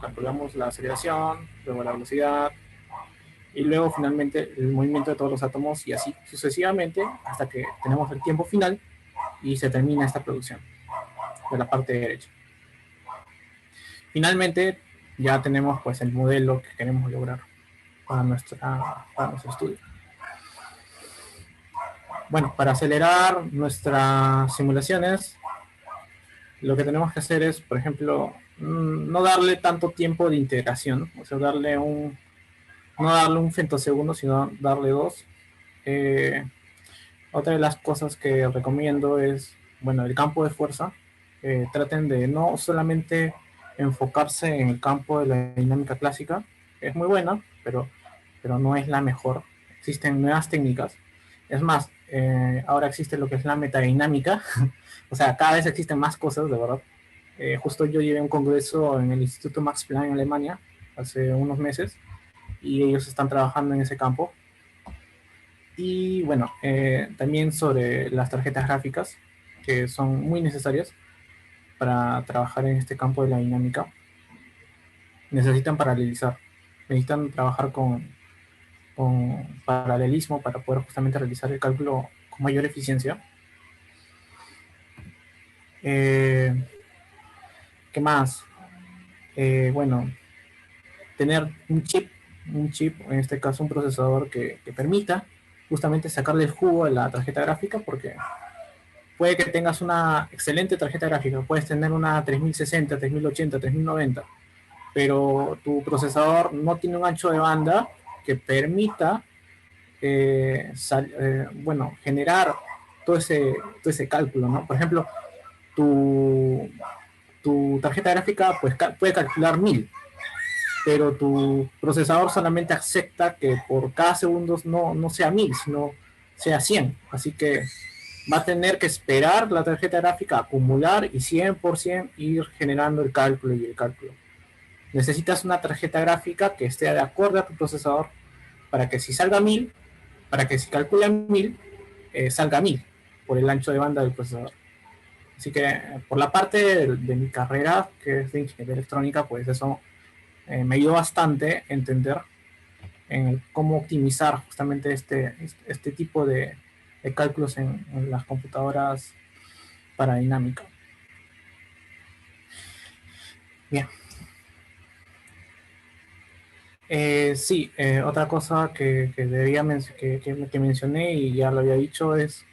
calculamos la aceleración, luego la velocidad, y luego finalmente el movimiento de todos los átomos, y así sucesivamente hasta que tenemos el tiempo final y se termina esta producción de la parte derecha. Finalmente ya tenemos pues el modelo que queremos lograr para nuestro estudio. Bueno, para acelerar nuestras simulaciones, lo que tenemos que hacer es, por ejemplo, no darle tanto tiempo de integración, o sea, no darle un femtosegundo, sino darle 2. Otra de las cosas que recomiendo es, bueno, el campo de fuerza. Traten de no solamente enfocarse en el campo de la dinámica clásica. Es muy buena, pero no es la mejor. Existen nuevas técnicas. Es más, ahora existe lo que es la metadinámica. O sea, cada vez existen más cosas, de verdad. Justo yo llevé un congreso en el Instituto Max Planck en Alemania hace unos meses y ellos están trabajando en ese campo. Y bueno, también sobre las tarjetas gráficas, que son muy necesarias para trabajar en este campo de la dinámica. Necesitan paralelizar, necesitan trabajar con paralelismo para poder justamente realizar el cálculo con mayor eficiencia. ¿Qué más? Bueno, tener un chip, en este caso un procesador que permita justamente sacarle el jugo a la tarjeta gráfica, porque puede que tengas una excelente tarjeta gráfica, puedes tener una 3060, 3080, 3090, pero tu procesador no tiene un ancho de banda que permita bueno, generar todo ese cálculo, ¿no? Por ejemplo, tu tarjeta gráfica pues, puede calcular 1000, pero tu procesador solamente acepta que por cada segundo no sea 1000, sino sea 100. Así que va a tener que esperar la tarjeta gráfica acumular y 100% ir generando el cálculo y el cálculo. Necesitas una tarjeta gráfica que esté de acuerdo a tu procesador para que si salga 1000, para que si calcula 1000, salga 1000 por el ancho de banda del procesador. Así que por la parte de mi carrera, que es de ingeniería electrónica, pues eso me ayudó bastante a entender en cómo optimizar justamente este tipo de cálculos en las computadoras para dinámica. Bien. Sí, otra cosa que mencioné y ya lo había dicho es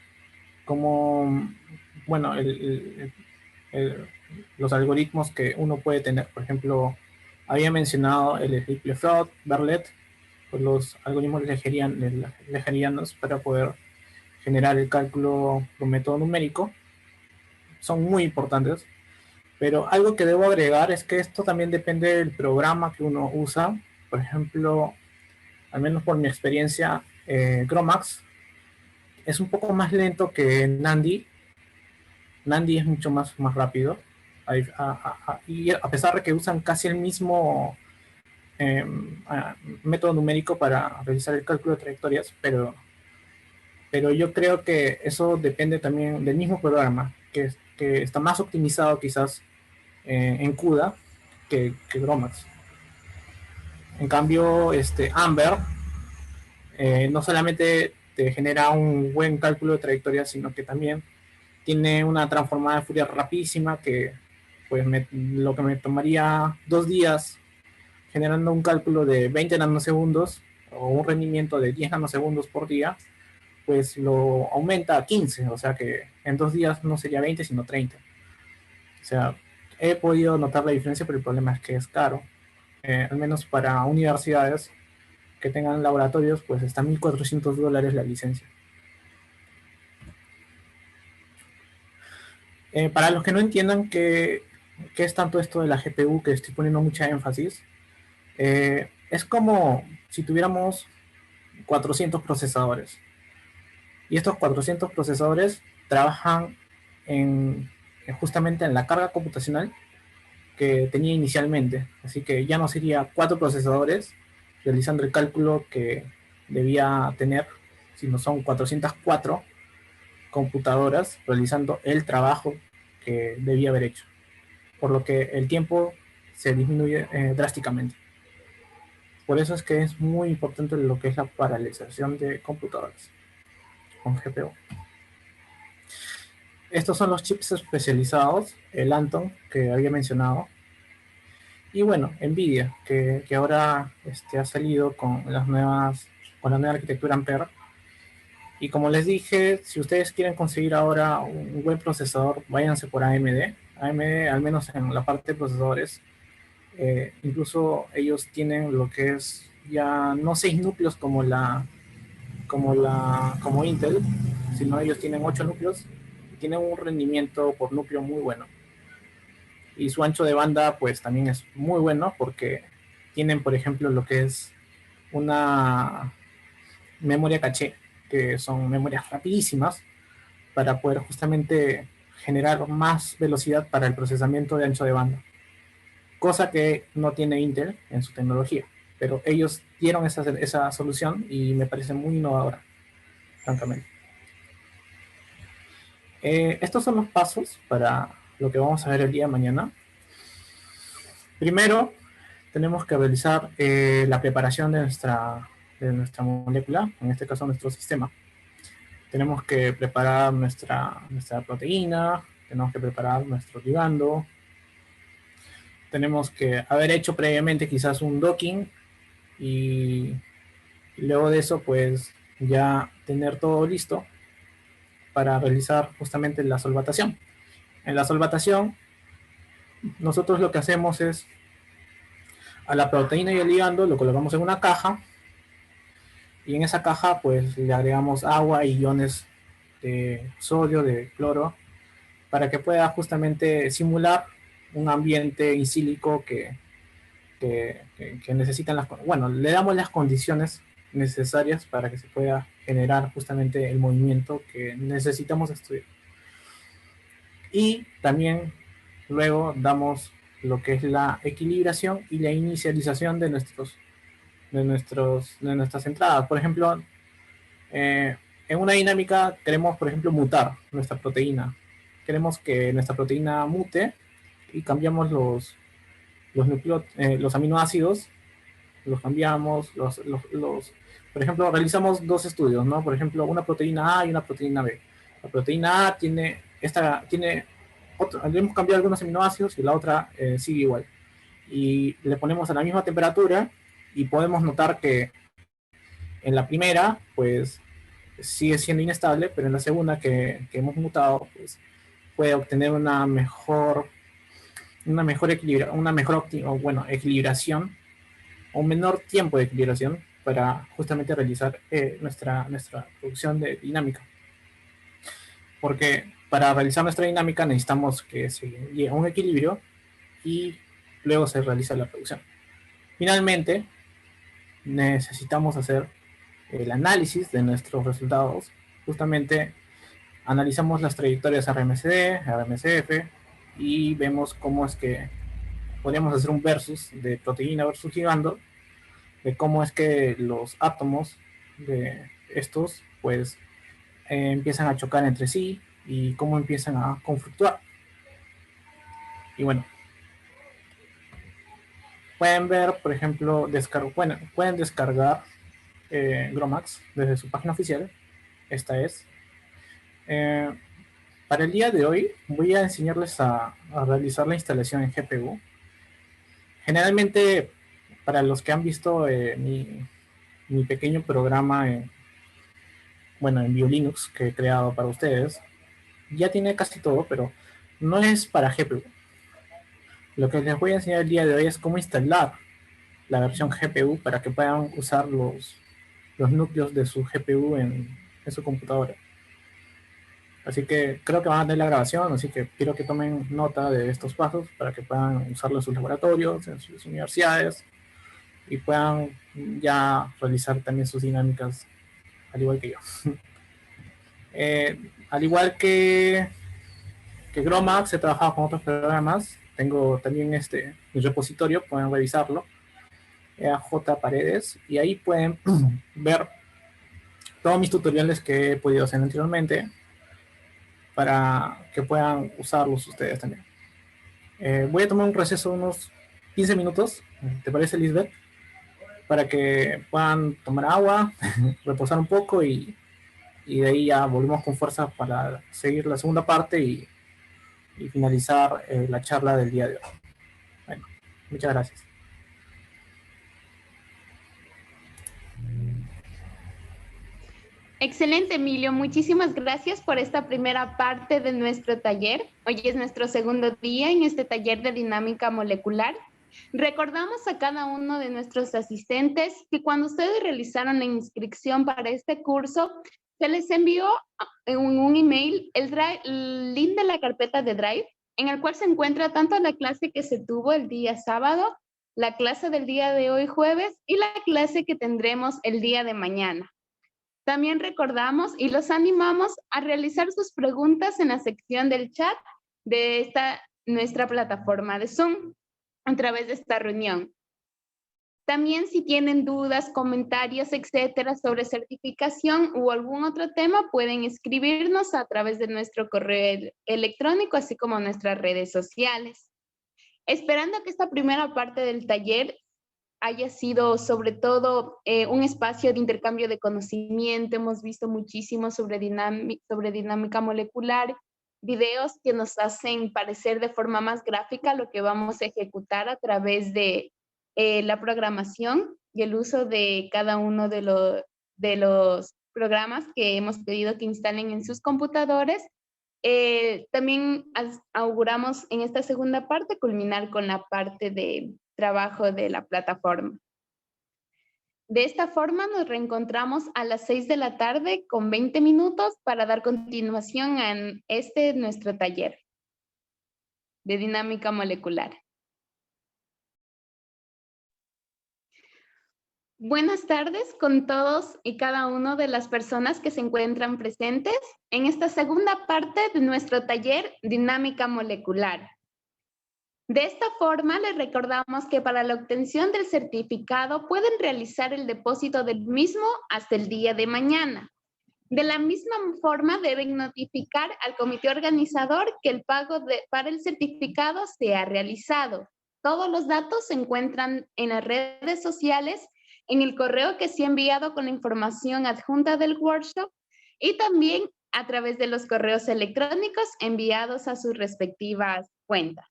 cómo, bueno, los algoritmos que uno puede tener. Por ejemplo, había mencionado el Liplev-Flood, Berlet, pues los algoritmos legerianos para poder generar el cálculo por método numérico. Son muy importantes, pero algo que debo agregar es que esto también depende del programa que uno usa. Por ejemplo, al menos por mi experiencia, GROMACS es un poco más lento que Nandy. Nandy es mucho más rápido. Y a pesar de que usan casi el mismo método numérico para realizar el cálculo de trayectorias, pero yo creo que eso depende también del mismo programa, que está más optimizado quizás en CUDA que GROMACS. En cambio, Amber no solamente te genera un buen cálculo de trayectoria, sino que también tiene una transformada de Fourier rapidísima que pues lo que me tomaría 2 días generando un cálculo de 20 nanosegundos o un rendimiento de 10 nanosegundos por día, pues lo aumenta a 15, o sea que en 2 días no sería 20 sino 30. O sea, he podido notar la diferencia, pero el problema es que es caro. Al menos para universidades que tengan laboratorios, pues está $1,400 la licencia. Para los que no entiendan qué es tanto esto de la GPU, que estoy poniendo mucha énfasis, es como si tuviéramos 400 procesadores. Y estos 400 procesadores trabajan justamente en la carga computacional que tenía inicialmente. Así que ya no sería 4 procesadores realizando el cálculo que debía tener, sino son 404 computadoras realizando el trabajo que debía haber hecho. Por lo que el tiempo se disminuye drásticamente. Por eso es que es muy importante lo que es la paralelización de computadoras con GPU. Estos son los chips especializados, el Anton que había mencionado. Y bueno, Nvidia, que ahora ha salido con la nueva arquitectura Ampere. Y como les dije, si ustedes quieren conseguir ahora un buen procesador, váyanse por AMD. AMD, al menos en la parte de procesadores, incluso ellos tienen lo que es ya no 6 núcleos como Intel, sino ellos tienen 8 núcleos y tienen un rendimiento por núcleo muy bueno. Y su ancho de banda pues también es muy bueno porque tienen, por ejemplo, lo que es una memoria caché, que son memorias rapidísimas para poder justamente generar más velocidad para el procesamiento de ancho de banda, cosa que no tiene Intel en su tecnología, pero ellos dieron esa solución y me parece muy innovadora, francamente. Estos son los pasos para lo que vamos a ver el día de mañana. Primero, tenemos que realizar la preparación de nuestra molécula, en este caso nuestro sistema. Tenemos que preparar nuestra proteína, tenemos que preparar nuestro ligando, tenemos que haber hecho previamente quizás un docking y luego de eso pues ya tener todo listo para realizar justamente la solvatación. En la solvatación nosotros lo que hacemos es a la proteína y el ligando lo colocamos en una caja y en esa caja pues le agregamos agua y iones de sodio, de cloro, para que pueda justamente simular un ambiente incílico que necesitan bueno, le damos las condiciones necesarias para que se pueda generar justamente el movimiento que necesitamos estudiar. Y también luego damos lo que es la equilibración y la inicialización de nuestras entradas. Por ejemplo, en una dinámica queremos, por ejemplo, mutar nuestra proteína. Queremos que nuestra proteína mute y cambiamos los aminoácidos, los cambiamos, por ejemplo, realizamos 2 estudios, ¿no? Por ejemplo, una proteína A y una proteína B. La proteína A tiene le hemos cambiado algunos aminoácidos y la otra sigue igual. Y le ponemos a la misma temperatura y podemos notar que en la primera, pues, sigue siendo inestable, pero en la segunda que hemos mutado, pues, puede obtener una mejor equilibración, o un menor tiempo de equilibración para justamente realizar nuestra producción de dinámica. Porque para realizar nuestra dinámica necesitamos que se llegue a un equilibrio y luego se realiza la producción. Finalmente, necesitamos hacer el análisis de nuestros resultados. Justamente analizamos las trayectorias RMSD, RMSF y vemos cómo es que podríamos hacer un versus de proteína versus ligando, de cómo es que los átomos de estos pues empiezan a chocar entre sí y cómo empiezan a conflictuar. Y bueno, pueden ver, por ejemplo, pueden descargar GROMACS desde su página oficial. Esta es. Para el día de hoy voy a enseñarles a realizar la instalación en GPU. Generalmente, para los que han visto mi pequeño programa en BioLinux que he creado para ustedes, ya tiene casi todo, pero no es para GPU. Lo que les voy a enseñar el día de hoy es cómo instalar la versión GPU para que puedan usar los núcleos de su GPU en su computadora. Así que creo que van a tener la grabación, así que quiero que tomen nota de estos pasos para que puedan usarlo en sus laboratorios, en sus universidades y puedan ya realizar también sus dinámicas al igual que yo. Al igual que GROMACS, he trabajado con otros programas tengo también mi repositorio, pueden revisarlo, J Paredes, y ahí pueden ver todos mis tutoriales que he podido hacer anteriormente para que puedan usarlos ustedes también. Voy a tomar un receso de unos 15 minutos, ¿te parece, Lisbeth? Para que puedan tomar agua, reposar un poco y de ahí ya volvemos con fuerza para seguir la segunda parte y finalizar la charla del día de hoy. Bueno, muchas gracias. Excelente, Emilio. Muchísimas gracias por esta primera parte de nuestro taller. Hoy es nuestro segundo día en este taller de dinámica molecular. Recordamos a cada uno de nuestros asistentes que cuando ustedes realizaron la inscripción para este curso, se les envió en un email el link de la carpeta de Drive, en el cual se encuentra tanto la clase que se tuvo el día sábado, la clase del día de hoy jueves y la clase que tendremos el día de mañana. También recordamos y los animamos a realizar sus preguntas en la sección del chat de nuestra plataforma de Zoom a través de esta reunión. También si tienen dudas, comentarios, etcétera, sobre certificación u algún otro tema, pueden escribirnos a través de nuestro correo electrónico, así como nuestras redes sociales. Esperando que esta primera parte del taller haya sido sobre todo un espacio de intercambio de conocimiento. Hemos visto muchísimo sobre dinámica molecular, videos que nos hacen parecer de forma más gráfica lo que vamos a ejecutar a través de la programación y el uso de cada uno de los programas que hemos pedido que instalen en sus computadores. También auguramos en esta segunda parte culminar con la parte de trabajo de la plataforma. De esta forma nos reencontramos a las 6 de la tarde con 20 minutos para dar continuación a nuestro taller de dinámica molecular. Buenas tardes con todos y cada una de las personas que se encuentran presentes en esta segunda parte de nuestro taller Dinámica Molecular. De esta forma, les recordamos que para la obtención del certificado pueden realizar el depósito del mismo hasta el día de mañana. De la misma forma, deben notificar al comité organizador que el pago para el certificado se ha realizado. Todos los datos se encuentran en las redes sociales, en el correo que se ha enviado con la información adjunta del workshop y también a través de los correos electrónicos enviados a sus respectivas cuentas.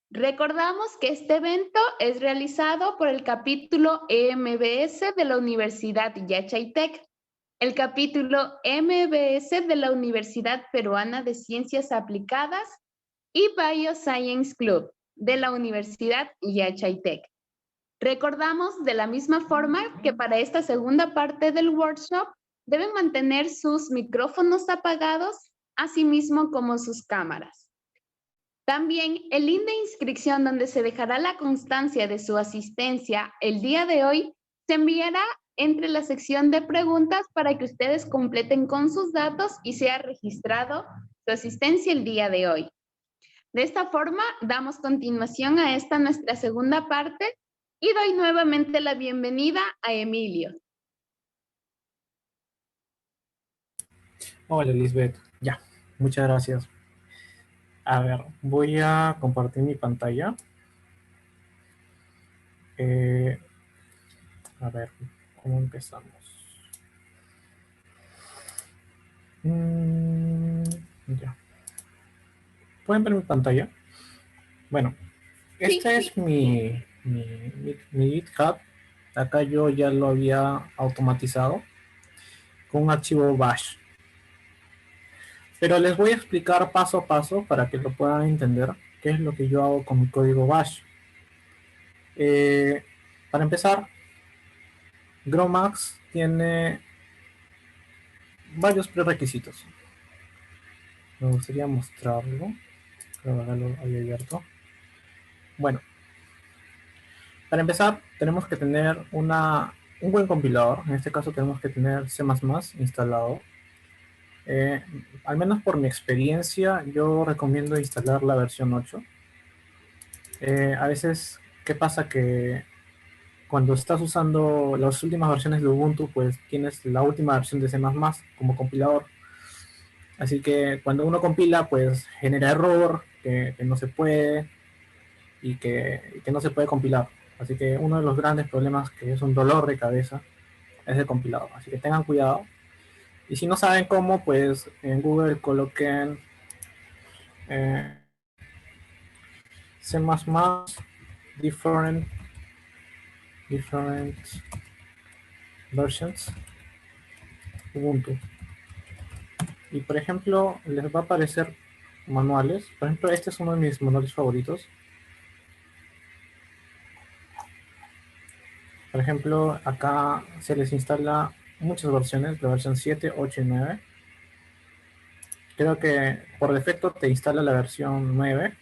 Recordamos que este evento es realizado por el capítulo MBS de la Universidad Yachaitec, el capítulo MBS de la Universidad Peruana de Ciencias Aplicadas y Bioscience Club de la Universidad Yachaitec. Recordamos de la misma forma que para esta segunda parte del workshop deben mantener sus micrófonos apagados, así mismo como sus cámaras. También el link de inscripción donde se dejará la constancia de su asistencia el día de hoy se enviará entre la sección de preguntas para que ustedes completen con sus datos y sea registrado su asistencia el día de hoy. De esta forma damos continuación a esta nuestra segunda parte y doy nuevamente la bienvenida a Emilio. Hola, Lisbeth. Ya, muchas gracias. A ver, voy a compartir mi pantalla. A ver, ¿cómo empezamos? Ya. ¿Pueden ver mi pantalla? Bueno, este es mi GitHub. Acá yo ya lo había automatizado con un archivo bash. Pero les voy a explicar paso a paso para que lo puedan entender qué es lo que yo hago con mi código bash. Para empezar, GROMACS tiene varios prerequisitos. Me gustaría mostrarlo. Creo que acá lo había abierto. Bueno, para empezar tenemos que tener un buen compilador. En este caso tenemos que tener C++ instalado. Eh, Al menos por mi experiencia, yo recomiendo instalar la versión 8. A veces, ¿qué pasa? Que cuando estás usando las últimas versiones de Ubuntu, pues tienes la última versión de C++ como compilador. Así que cuando uno compila, pues genera error, que no se puede y que no se puede compilar. Así que uno de los grandes problemas que es un dolor de cabeza es el compilador. Así que tengan cuidado. Y si no saben cómo, pues en Google coloquen eh, C++ different versions Ubuntu. Y por ejemplo, les va a aparecer manuales. Por ejemplo, este es uno de mis manuales favoritos. Por ejemplo, acá se les instala muchas versiones, la versión 7, 8 y 9. Creo que por defecto te instala la versión 9,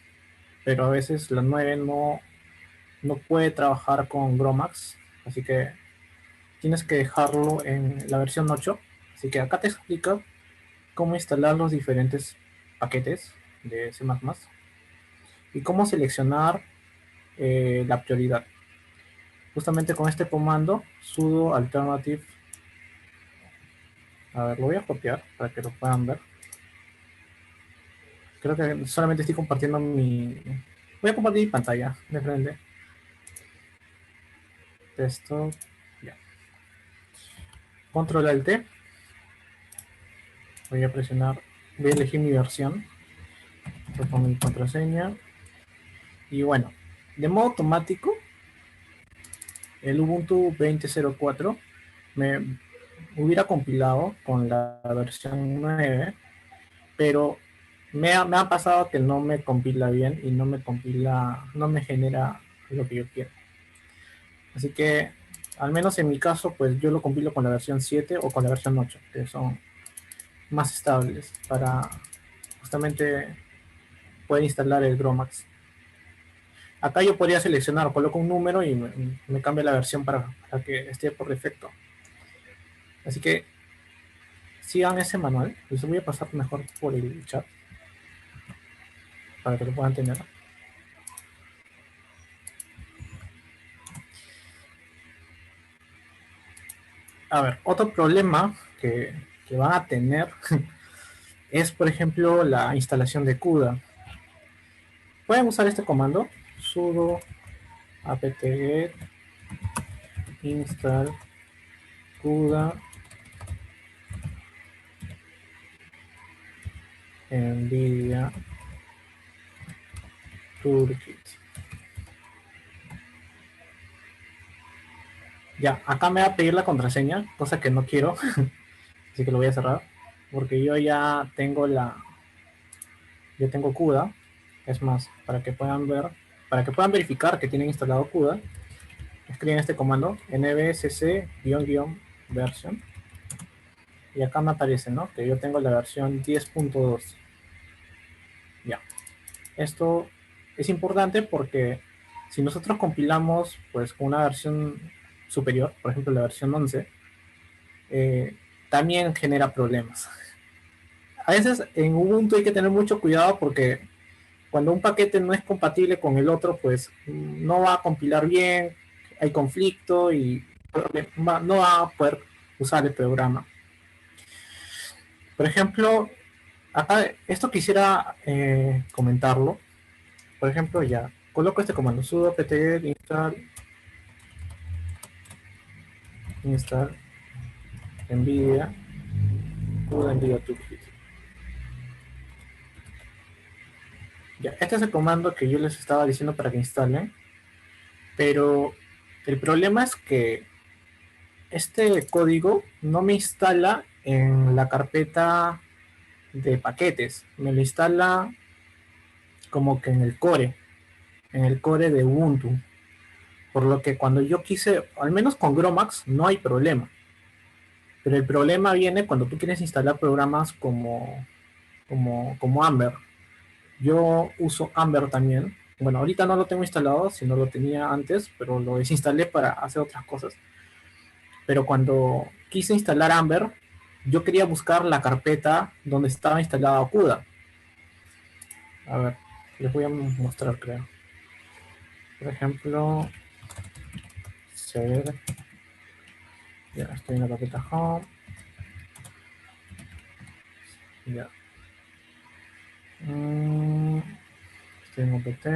pero a veces la 9 no puede trabajar con Gromax, así que tienes que dejarlo en la versión 8. Así que acá te explica cómo instalar los diferentes paquetes de C++ y cómo seleccionar la prioridad. Justamente con este comando, sudo alternative. A ver, lo voy a copiar para que lo puedan ver. Creo que solamente estoy compartiendo mi... Voy a compartir mi pantalla de frente. Desktop. Ya. Control Alt. Voy a presionar. Voy a elegir mi versión. Voy a poner mi contraseña. Y bueno, de modo automático, el Ubuntu 20.04 me hubiera compilado con la versión 9, pero me ha pasado que no me compila bien y no me genera lo que yo quiero. Así que, al menos en mi caso, pues yo lo compilo con la versión 7 o con la versión 8, que son más estables para justamente poder instalar el Gromax. Acá yo podría seleccionar, coloco un número y me cambia la versión para que esté por defecto. Así que sigan ese manual. Les voy a pasar mejor por el chat para que lo puedan tener. A ver, otro problema que van a tener es, por ejemplo, la instalación de CUDA. Pueden usar este comando, sudo apt-get install CUDA NVIDIA Toolkit. Ya, acá me va a pedir la contraseña, cosa que no quiero, así que lo voy a cerrar, porque yo ya tengo CUDA. Es más, para que puedan verificar que tienen instalado CUDA, escriben este comando, nvsc-version, y acá me aparece, ¿no? Que yo tengo la versión 10.2. Ya. Esto es importante porque si nosotros compilamos pues con una versión superior, por ejemplo la versión 11, también genera problemas. A veces en Ubuntu hay que tener mucho cuidado porque cuando un paquete no es compatible con el otro, pues no va a compilar bien, hay conflicto y no va a poder usar el programa. Por ejemplo, acá esto quisiera comentarlo. Por ejemplo, ya coloco este comando, sudo apt-get install NVIDIA CUDA NVIDIA Toolkit. Ya, este es el comando que yo les estaba diciendo para que instalen, pero el problema es que este código no me instala en la carpeta de paquetes, me lo instala como que en el core de Ubuntu. Por lo que cuando yo quise, al menos con Gromax, no hay problema. Pero el problema viene cuando tú quieres instalar programas como Amber. Yo uso Amber también. Bueno, ahorita no lo tengo instalado, sino lo tenía antes, pero lo desinstalé para hacer otras cosas. Pero cuando quise instalar Amber, yo quería buscar la carpeta donde estaba instalada CUDA. A ver, les voy a mostrar, creo. Por ejemplo, ser, ya estoy en la carpeta home. Ya. Estoy en OPT.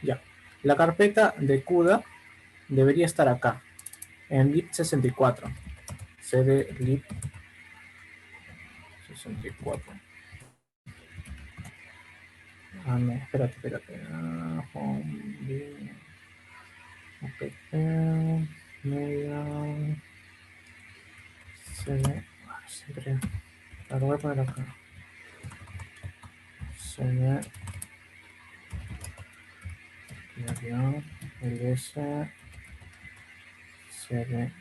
Ya. La carpeta de CUDA debería estar acá, en lib64. cd lib64. Ah, no, espérate. Home, bin, OPT, media, cd. Siempre la voy a poner acá. cd, ls, cd.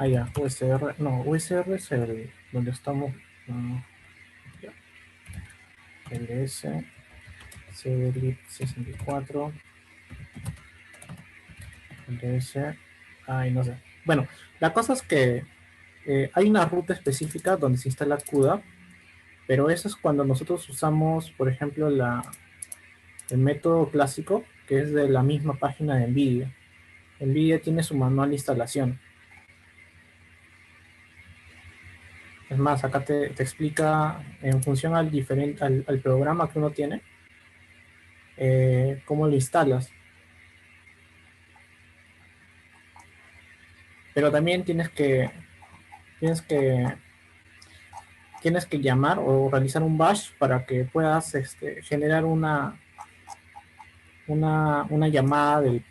Ya, USR. No, USR es el donde estamos. Ya. ls, cdlib64. ls. Ay, no sé. Bueno, la cosa es que hay una ruta específica donde se instala CUDA, pero eso es cuando nosotros usamos, por ejemplo, el método clásico, que es de la misma página de NVIDIA. NVIDIA tiene su manual de instalación. Es más, acá te explica en función al programa que uno tiene, cómo lo instalas. Pero también tienes que llamar o realizar un bash para que puedas generar una llamada del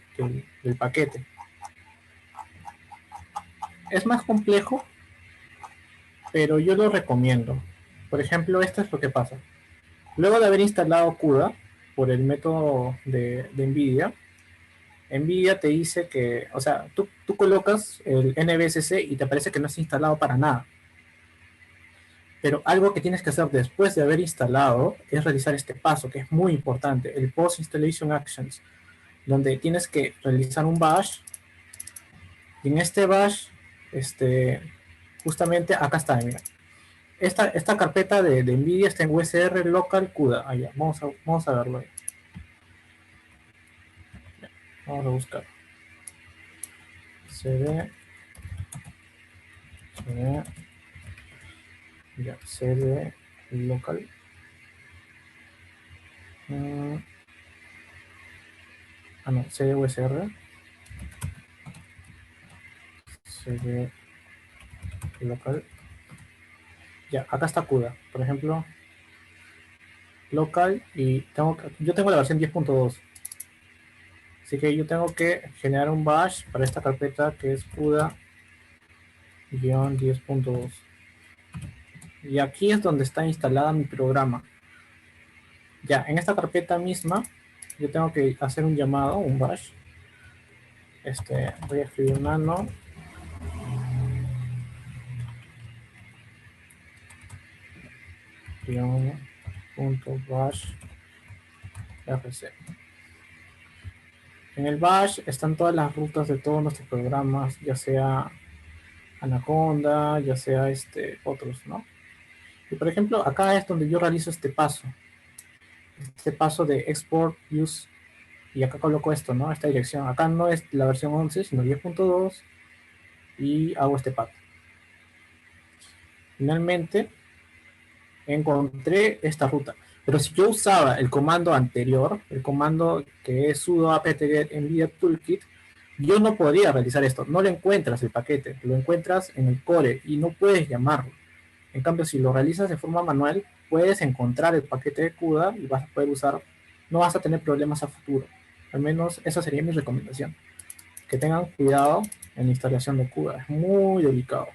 paquete. Es más complejo, pero yo lo recomiendo. Por ejemplo, esto es lo que pasa. Luego de haber instalado CUDA por el método de NVIDIA, NVIDIA te dice que, o sea, tú colocas el NVSC y te parece que no está instalado para nada. Pero algo que tienes que hacer después de haber instalado es realizar este paso, que es muy importante, el Post Installation Actions, donde tienes que realizar un bash. Y en este bash, justamente acá está, mira. Esta carpeta de NVIDIA está en USR local CUDA. Allá, vamos a verlo ahí. Vamos a buscar. cd ya, cd local. No, cd USR. cd local. Ya, acá está CUDA, por ejemplo, local, y yo tengo la versión 10.2. Así que yo tengo que generar un bash para esta carpeta que es CUDA-10.2. Y aquí es donde está instalada mi programa. Ya, en esta carpeta misma, yo tengo que hacer un llamado, un bash. Voy a escribir nano. .bash rc. En el bash están todas las rutas de todos nuestros programas, ya sea Anaconda, ya sea otros, ¿no? Y por ejemplo, acá es donde yo realizo este paso de export, use, y acá coloco esto, ¿no? Esta dirección. Acá no es la versión 11, sino 10.2, y hago este path. Finalmente, encontré esta ruta. Pero si yo usaba el comando anterior, el comando que es sudo apt-get nvidia toolkit, yo no podría realizar esto. No lo encuentras el paquete, lo encuentras en el core y no puedes llamarlo. En cambio, si lo realizas de forma manual, puedes encontrar el paquete de CUDA y vas a poder usar, no vas a tener problemas a futuro. Al menos esa sería mi recomendación. Que tengan cuidado en la instalación de CUDA, es muy delicado.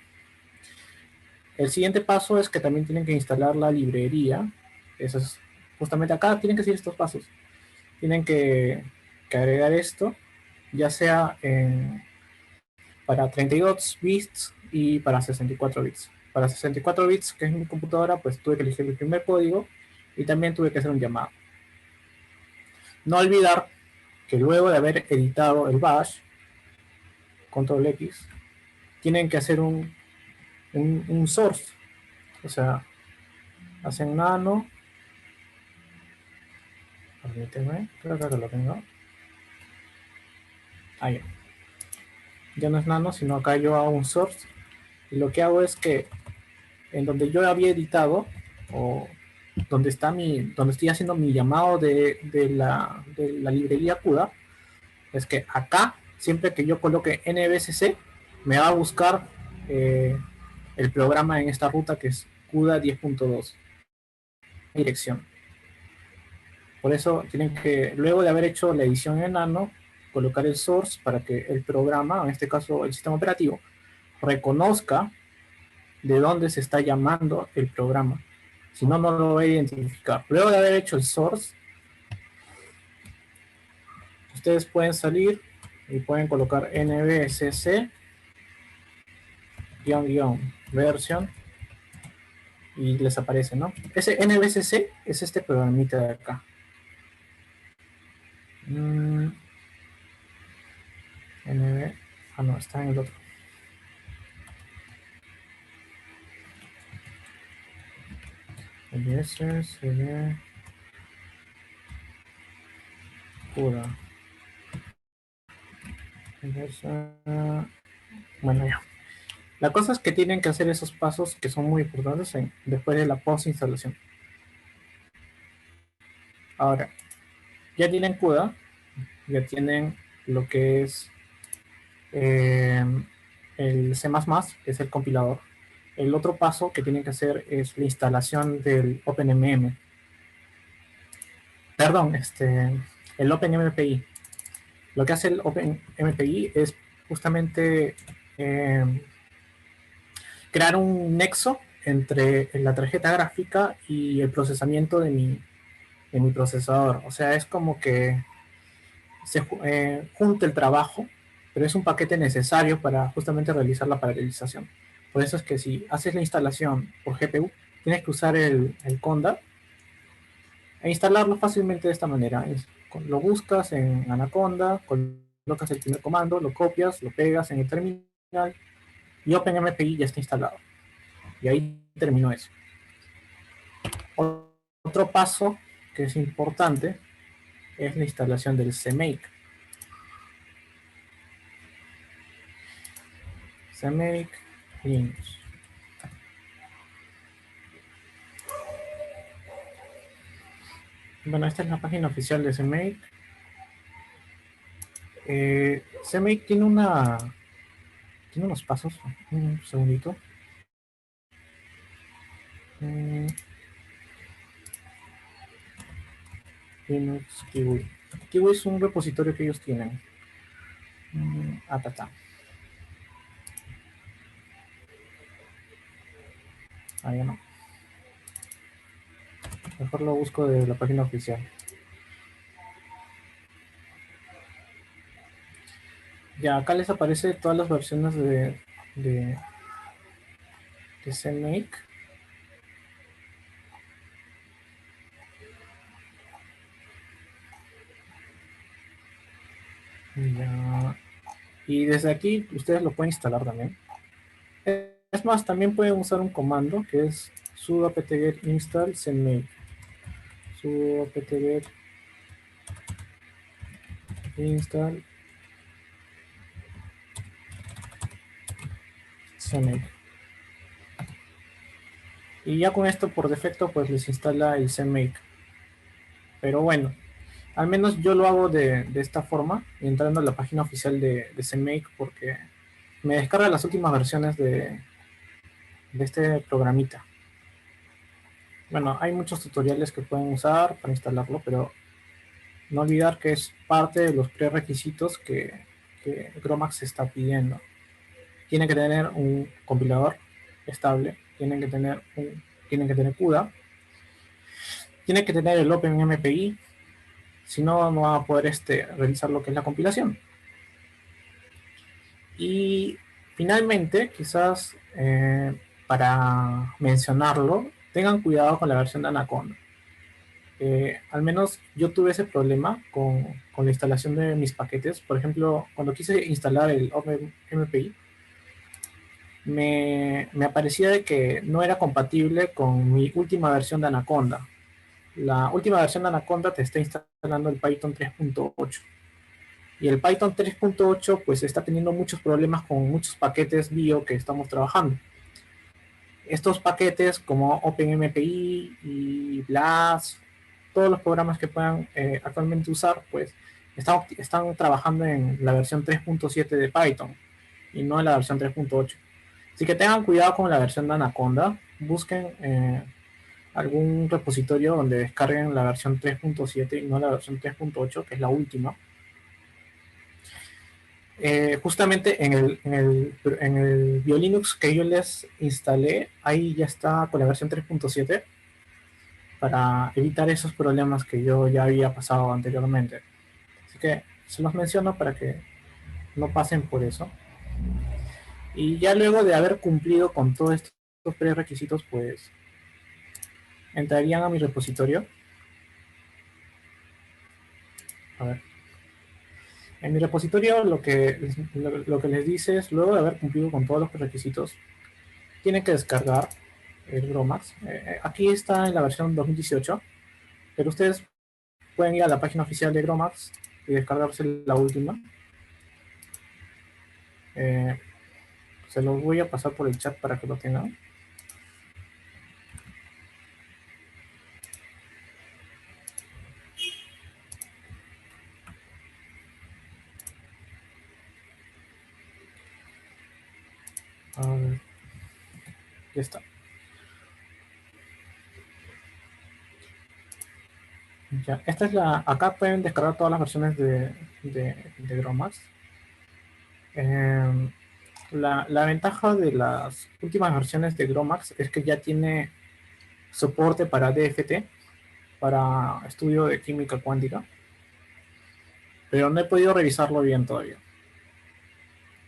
El siguiente paso es que también tienen que instalar la librería. Eso es justamente acá, tienen que seguir estos pasos. Tienen que agregar esto, ya sea para 32 bits y para 64 bits. Para 64 bits, que es mi computadora, pues tuve que elegir el primer código y también tuve que hacer un llamado. No olvidar que luego de haber editado el bash, control X, tienen que hacer un source. O sea, hacen nano. Permíteme, creo que lo tengo. Ahí. Ya no es nano, sino acá yo hago un source. Y lo que hago es que en donde yo había editado, o donde estoy haciendo mi llamado de la librería CUDA, es que acá, siempre que yo coloque NBSC, me va a buscar el programa en esta ruta que es CUDA 10.2 dirección. Por eso tienen que, luego de haber hecho la edición en nano, colocar el source para que el programa, en este caso el sistema operativo, reconozca de dónde se está llamando el programa. Si no, no lo va a identificar. Luego de haber hecho el source, ustedes pueden salir y pueden colocar nbsc version y les aparece, ¿no? Ese nbsc es este programita de acá. No, está en el otro. NBSC CUDA. Bueno, ya. La cosa es que tienen que hacer esos pasos que son muy importantes después de la post-instalación. Ahora, ya tienen CUDA, ya tienen lo que es el C++, que es el compilador. El otro paso que tienen que hacer es la instalación del OpenMM. Perdón, el OpenMPI. Lo que hace el OpenMPI es justamente crear un nexo entre la tarjeta gráfica y el procesamiento de mi procesador. O sea, es como que se junta el trabajo, pero es un paquete necesario para justamente realizar la paralelización. Por eso es que si haces la instalación por GPU, tienes que usar el Conda e instalarlo fácilmente de esta manera. Lo buscas en Anaconda, colocas el primer comando, lo copias, lo pegas en el terminal y OpenMPI ya está instalado. Y ahí terminó eso. Otro paso que es importante es la instalación del CMake. CMake Linux. Bueno, esta es la página oficial de CMake. CMake tiene unos pasos. Un segundito. Linux Kiwi. Kiwi es un repositorio que ellos tienen. Ahí no. Mejor lo busco de la página oficial. Ya, acá les aparece todas las versiones de CMake. Ya. Y desde aquí ustedes lo pueden instalar también. Es más, también pueden usar un comando que es sudo apt-get install CMake. Sudo apt-get install CMake. Y ya con esto por defecto pues les instala el CMake. Pero bueno, al menos yo lo hago de esta forma, entrando a la página oficial de CMake, porque me descarga las últimas versiones de este programita. Bueno, hay muchos tutoriales que pueden usar para instalarlo, pero no olvidar que es parte de los prerequisitos que GROMACS está pidiendo. Tiene que tener un compilador estable, tienen que tener CUDA, tiene que tener el OpenMPI, si no, no va a poder realizar lo que es la compilación. Y finalmente, quizás para mencionarlo, tengan cuidado con la versión de Anaconda. Al menos yo tuve ese problema con la instalación de mis paquetes. Por ejemplo, cuando quise instalar el OpenMPI, me aparecía de que no era compatible con mi última versión de Anaconda. La última versión de Anaconda te está instalando el Python 3.8. Y el Python 3.8 pues está teniendo muchos problemas con muchos paquetes bio que estamos trabajando. Estos paquetes como OpenMPI y Blast, todos los programas que puedan actualmente usar, pues están trabajando en la versión 3.7 de Python y no en la versión 3.8. Así que tengan cuidado con la versión de Anaconda, busquen algún repositorio donde descarguen la versión 3.7 y no la versión 3.8, que es la última. Justamente en el BioLinux que yo les instalé, ahí ya está con la versión 3.7 para evitar esos problemas que yo ya había pasado anteriormente. Así que se los menciono para que no pasen por eso. Y ya luego de haber cumplido con todos estos prerequisitos, pues entrarían a mi repositorio. A ver. En mi repositorio lo que les dice es, luego de haber cumplido con todos los requisitos, tienen que descargar el GROMACS. Aquí está en la versión 2018, pero ustedes pueden ir a la página oficial de GROMACS y descargarse la última. Se los voy a pasar por el chat para que lo tengan. A ver. Ya está. Ya, esta es acá pueden descargar todas las versiones de GROMACS. La ventaja de las últimas versiones de GROMACS es que ya tiene soporte para DFT, para estudio de química cuántica, pero no he podido revisarlo bien todavía.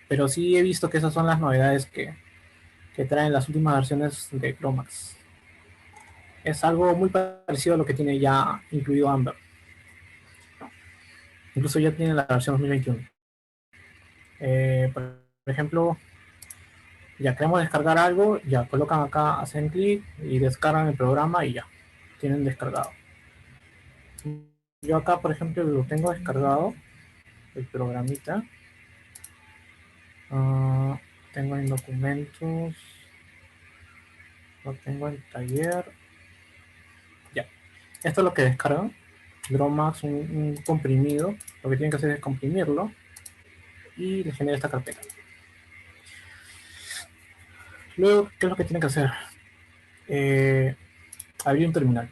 Pero sí he visto que esas son las novedades que traen las últimas versiones de GROMACS. Es algo muy parecido a lo que tiene ya incluido Amber. Incluso ya tiene la versión 2021. Por ejemplo, ya queremos descargar algo, ya colocan acá, hacen clic y descargan el programa y ya, tienen descargado. Yo acá, por ejemplo, lo tengo descargado, el programita. Tengo en documentos, lo tengo en taller. Ya, esto es lo que descargan. GROMACS, un comprimido. Lo que tienen que hacer es comprimirlo y le genera esta carpeta. Luego, ¿qué es lo que tienen que hacer? Abrir un terminal.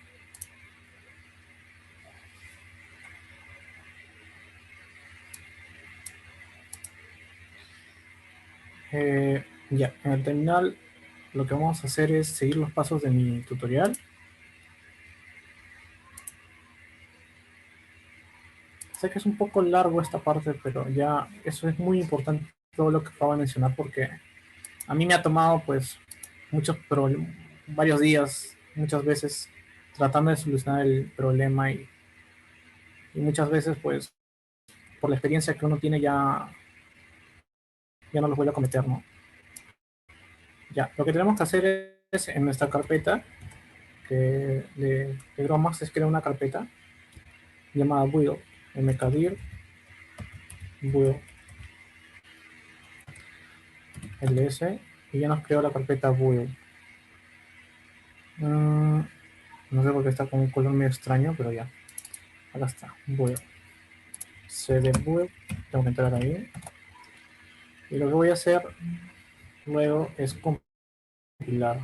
Ya, en el terminal lo que vamos a hacer es seguir los pasos de mi tutorial. Sé que es un poco largo esta parte, pero ya eso es muy importante, todo lo que acabo de mencionar, porque a mí me ha tomado pues varios días, muchas veces, tratando de solucionar el problema y muchas veces pues por la experiencia que uno tiene ya no los vuelve a cometer, ¿no? Ya, lo que tenemos que hacer es en nuestra carpeta de GROMACS es crear una carpeta llamada build, mkdir build ls y ya nos creó la carpeta build. No sé por qué está con un color medio extraño, pero ya. Acá está, build. cd build, tengo que entrar ahí. Y lo que voy a hacer luego es compilar.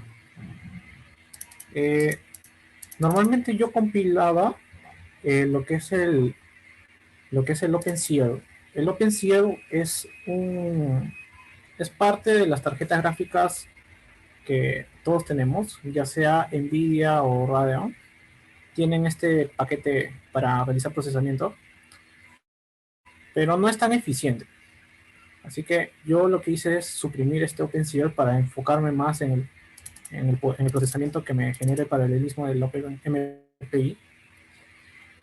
Normalmente yo compilaba lo que es el OpenCL. El OpenCL es parte de las tarjetas gráficas que todos tenemos, ya sea Nvidia o Radeon. Tienen este paquete para realizar procesamiento, pero no es tan eficiente. Así que yo lo que hice es suprimir este OpenCL para enfocarme más en el procesamiento que me genere paralelismo del OpenMPI.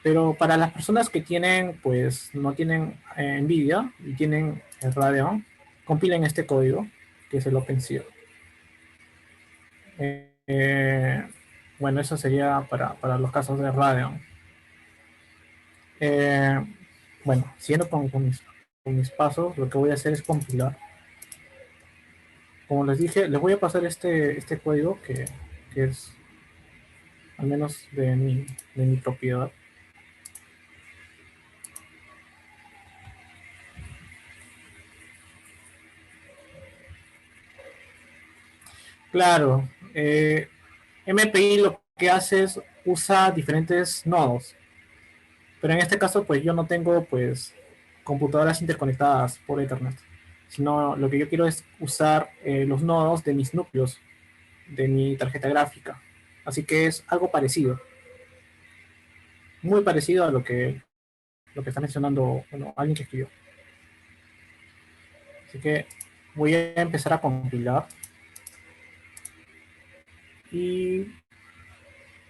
Pero para las personas que tienen, pues no tienen Nvidia y tienen Radeon, compilen este código, que es el OpenCL. Bueno, eso sería para los casos de Radeon. Bueno, siguiendo con mis pasos, lo que voy a hacer es compilar. Como les dije, les voy a pasar este código que es al menos de mi propiedad. Claro, MPI lo que hace es usa diferentes nodos, pero en este caso pues yo no tengo pues computadoras interconectadas por Ethernet, sino lo que yo quiero es usar los nodos de mis núcleos, de mi tarjeta gráfica, así que es algo parecido, muy parecido a lo que está mencionando, bueno, alguien que escribió. Así que voy a empezar a compilar y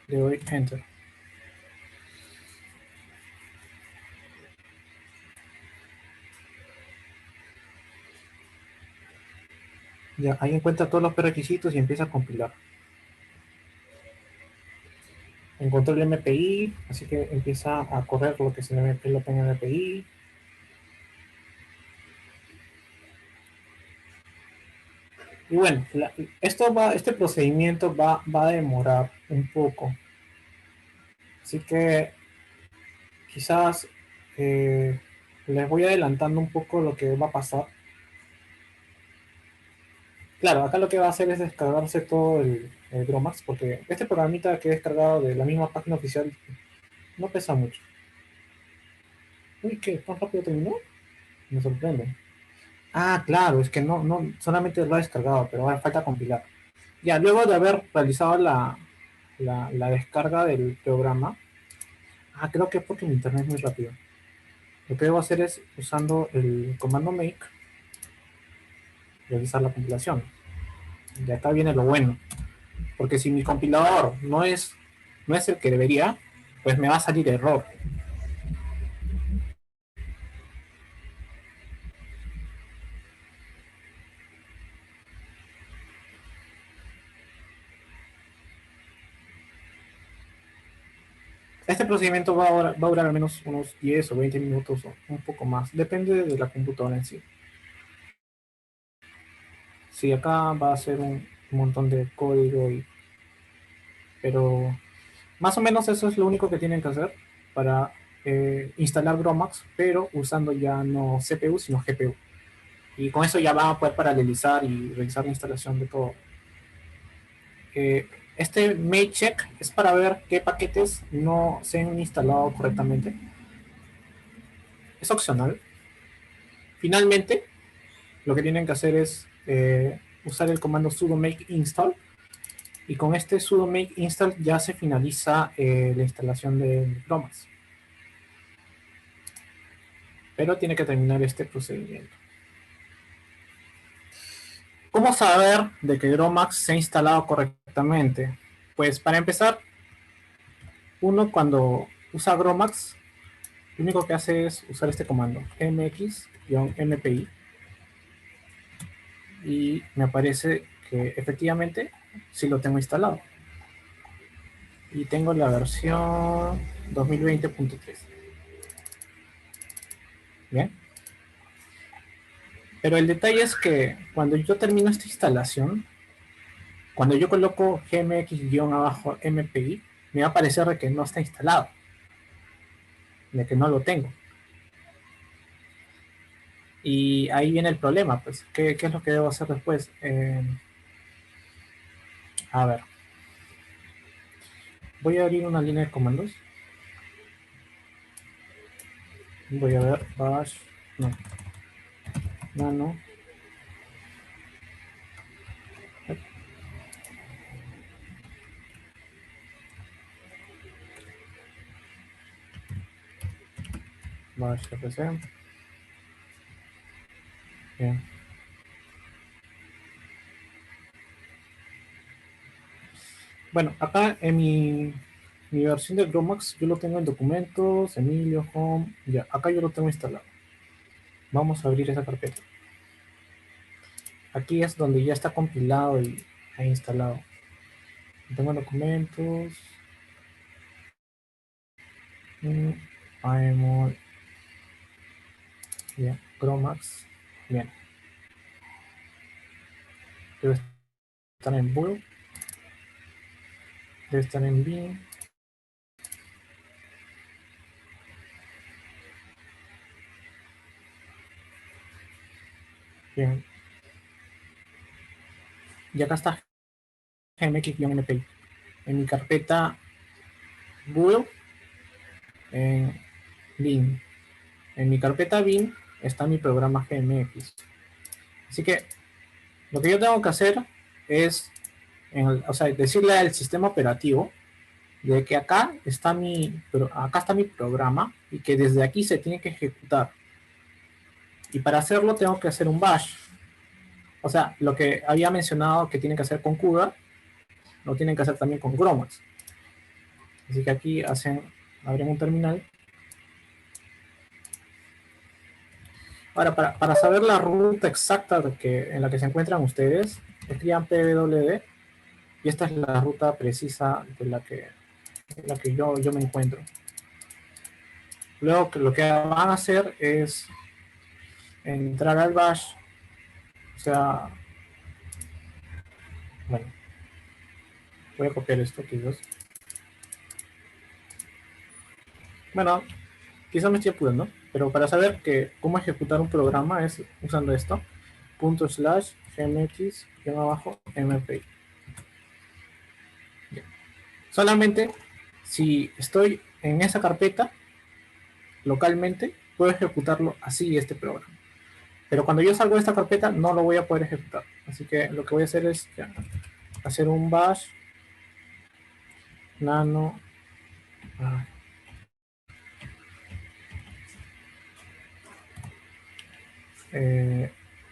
le doy Enter. Ya, ahí encuentra todos los prerequisitos y empieza a compilar. Encontró el MPI, así que empieza a correr lo que es el OpenMPI. Y bueno, este procedimiento va a demorar un poco. Así que quizás les voy adelantando un poco lo que va a pasar. Claro, acá lo que va a hacer es descargarse todo el GROMACS, porque este programita que he descargado de la misma página oficial no pesa mucho. Uy, ¿qué? ¿Tan rápido terminó? Me sorprende. Ah, claro, es que no solamente lo ha descargado, pero ahora falta compilar. Ya, luego de haber realizado la descarga del programa, creo que es porque mi internet es muy rápido. Lo que debo hacer es, usando el comando make, realizar la compilación. Y acá viene lo bueno, porque si mi compilador no es el que debería, pues me va a salir error. Este procedimiento va a durar al menos unos 10 o 20 minutos o un poco más, depende de la computadora en sí. Sí, acá va a ser un montón de código, pero más o menos eso es lo único que tienen que hacer para instalar GROMACS, pero usando ya no CPU sino GPU. Y con eso ya van a poder paralelizar y realizar la instalación de todo. Este make check es para ver qué paquetes no se han instalado correctamente. Es opcional. Finalmente, lo que tienen que hacer es usar el comando sudo make install, y con este sudo make install ya se finaliza la instalación de GROMACS. Pero tiene que terminar este procedimiento. ¿Cómo saber de que GROMACS se ha instalado correctamente? Pues para empezar, uno cuando usa GROMACS, lo único que hace es usar este comando, mx-mpi, y me aparece que efectivamente sí lo tengo instalado. Y tengo la versión 2020.3. Bien. Pero el detalle es que cuando yo termino esta instalación, cuando yo coloco gmx-mpi, me va a aparecer de que no está instalado, de que no lo tengo. Y ahí viene el problema, pues. ¿Qué es lo que debo hacer después? A ver. Voy a abrir una línea de comandos. Voy a ver, bash, no, nano. Bash rc. Bien. Bueno, acá en mi versión de GROMACS yo lo tengo en documentos, Emilio, home, ya, acá yo lo tengo instalado. Vamos a abrir esa carpeta. aquí es donde ya está compilado e instalado. Tengo documentos. PyMol. Bien, Chromax. Bien. Debe estar en Build. Debe estar en Bin. Bien. Y acá está gmx-mpi. En mi carpeta Build, en Bin. En mi carpeta Bin está mi programa GMX. Así que lo que yo tengo que hacer es, o sea, decirle al sistema operativo de que acá está mi programa y que desde aquí se tiene que ejecutar. Y para hacerlo tengo que hacer un bash. O sea, lo que había mencionado que tienen que hacer con CUDA, lo tienen que hacer también con Chromax. Así que aquí abren un terminal. Ahora, para saber la ruta exacta en la que se encuentran ustedes, escriban pwd, y esta es la ruta precisa en la que yo me encuentro. Luego lo que van a hacer es entrar al bash, o sea, bueno, voy a copiar esto, quizás. Bueno, quizás me estoy apurando, pero para saber cómo ejecutar un programa es usando esto, /gmx-mpi. Solamente si estoy en esa carpeta, localmente, puedo ejecutarlo así, este programa. Pero cuando yo salgo de esta carpeta, no lo voy a poder ejecutar. Así que lo que voy a hacer es hacer un bash nano.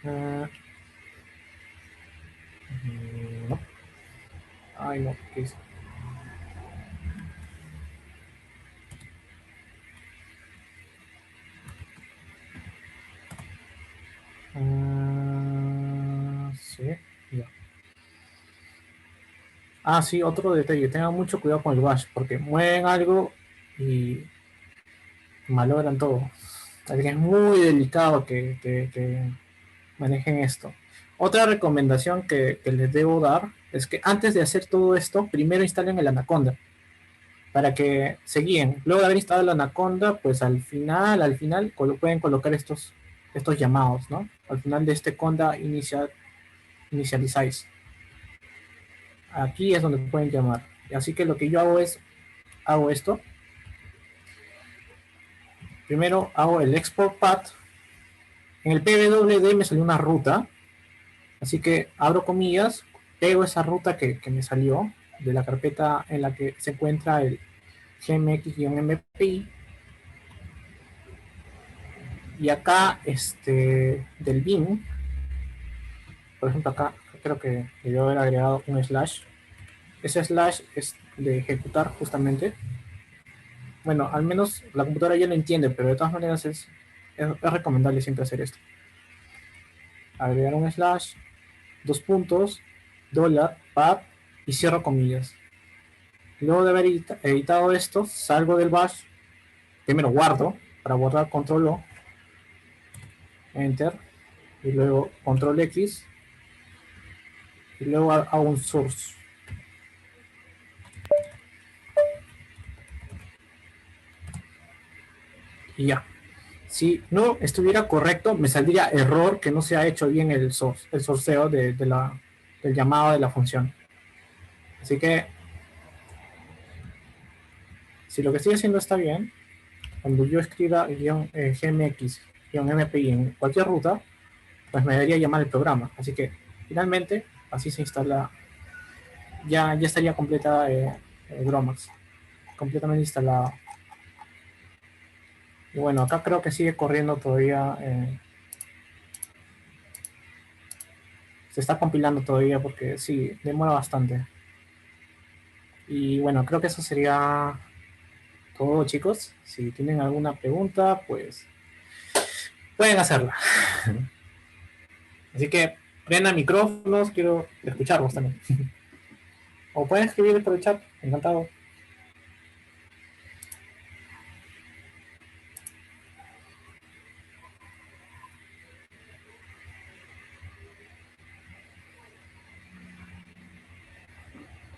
No. Ay, no, ¿qué hice? Sí, ya. Sí, otro detalle, tengan mucho cuidado con el bash, porque mueven algo y malogran todo. Así que es muy delicado que manejen esto. Otra recomendación que les debo dar es que antes de hacer todo esto, primero instalen el Anaconda, para que se guíen. Luego de haber instalado el Anaconda, pues al final pueden colocar estos llamados, ¿no? Al final de este conda initialize. Aquí es donde pueden llamar. Así que lo que yo hago esto. Primero hago el export path. En el pwd me salió una ruta. Así que abro comillas, pego esa ruta que me salió de la carpeta en la que se encuentra el gmx-mpi. Y acá, del bin, por ejemplo acá, creo que debió haber agregado un slash. Ese slash es de ejecutar justamente. Bueno, al menos la computadora ya lo entiende, pero de todas maneras es recomendable siempre hacer esto. Agregar un slash, 2 puntos, $, y cierro comillas. Luego de haber editado esto, salgo del bash, primero guardo, para borrar control O, enter, y luego control X, y luego hago un source. Y ya. Si no estuviera correcto, me saldría error que no se ha hecho bien el sorceo del llamado de la función. Así que, si lo que estoy haciendo está bien, cuando yo escriba gmx-mpi en cualquier ruta, pues me debería llamar el programa. Así que, finalmente, así se instala. Ya estaría completa Chromax, completamente instalada. Y bueno, acá creo que sigue corriendo todavía. Se está compilando todavía porque sí, demora bastante. Y bueno, creo que eso sería todo, chicos. Si tienen alguna pregunta, pues pueden hacerla. Así que prendan micrófonos, quiero escucharlos también. O pueden escribir por el chat, encantado.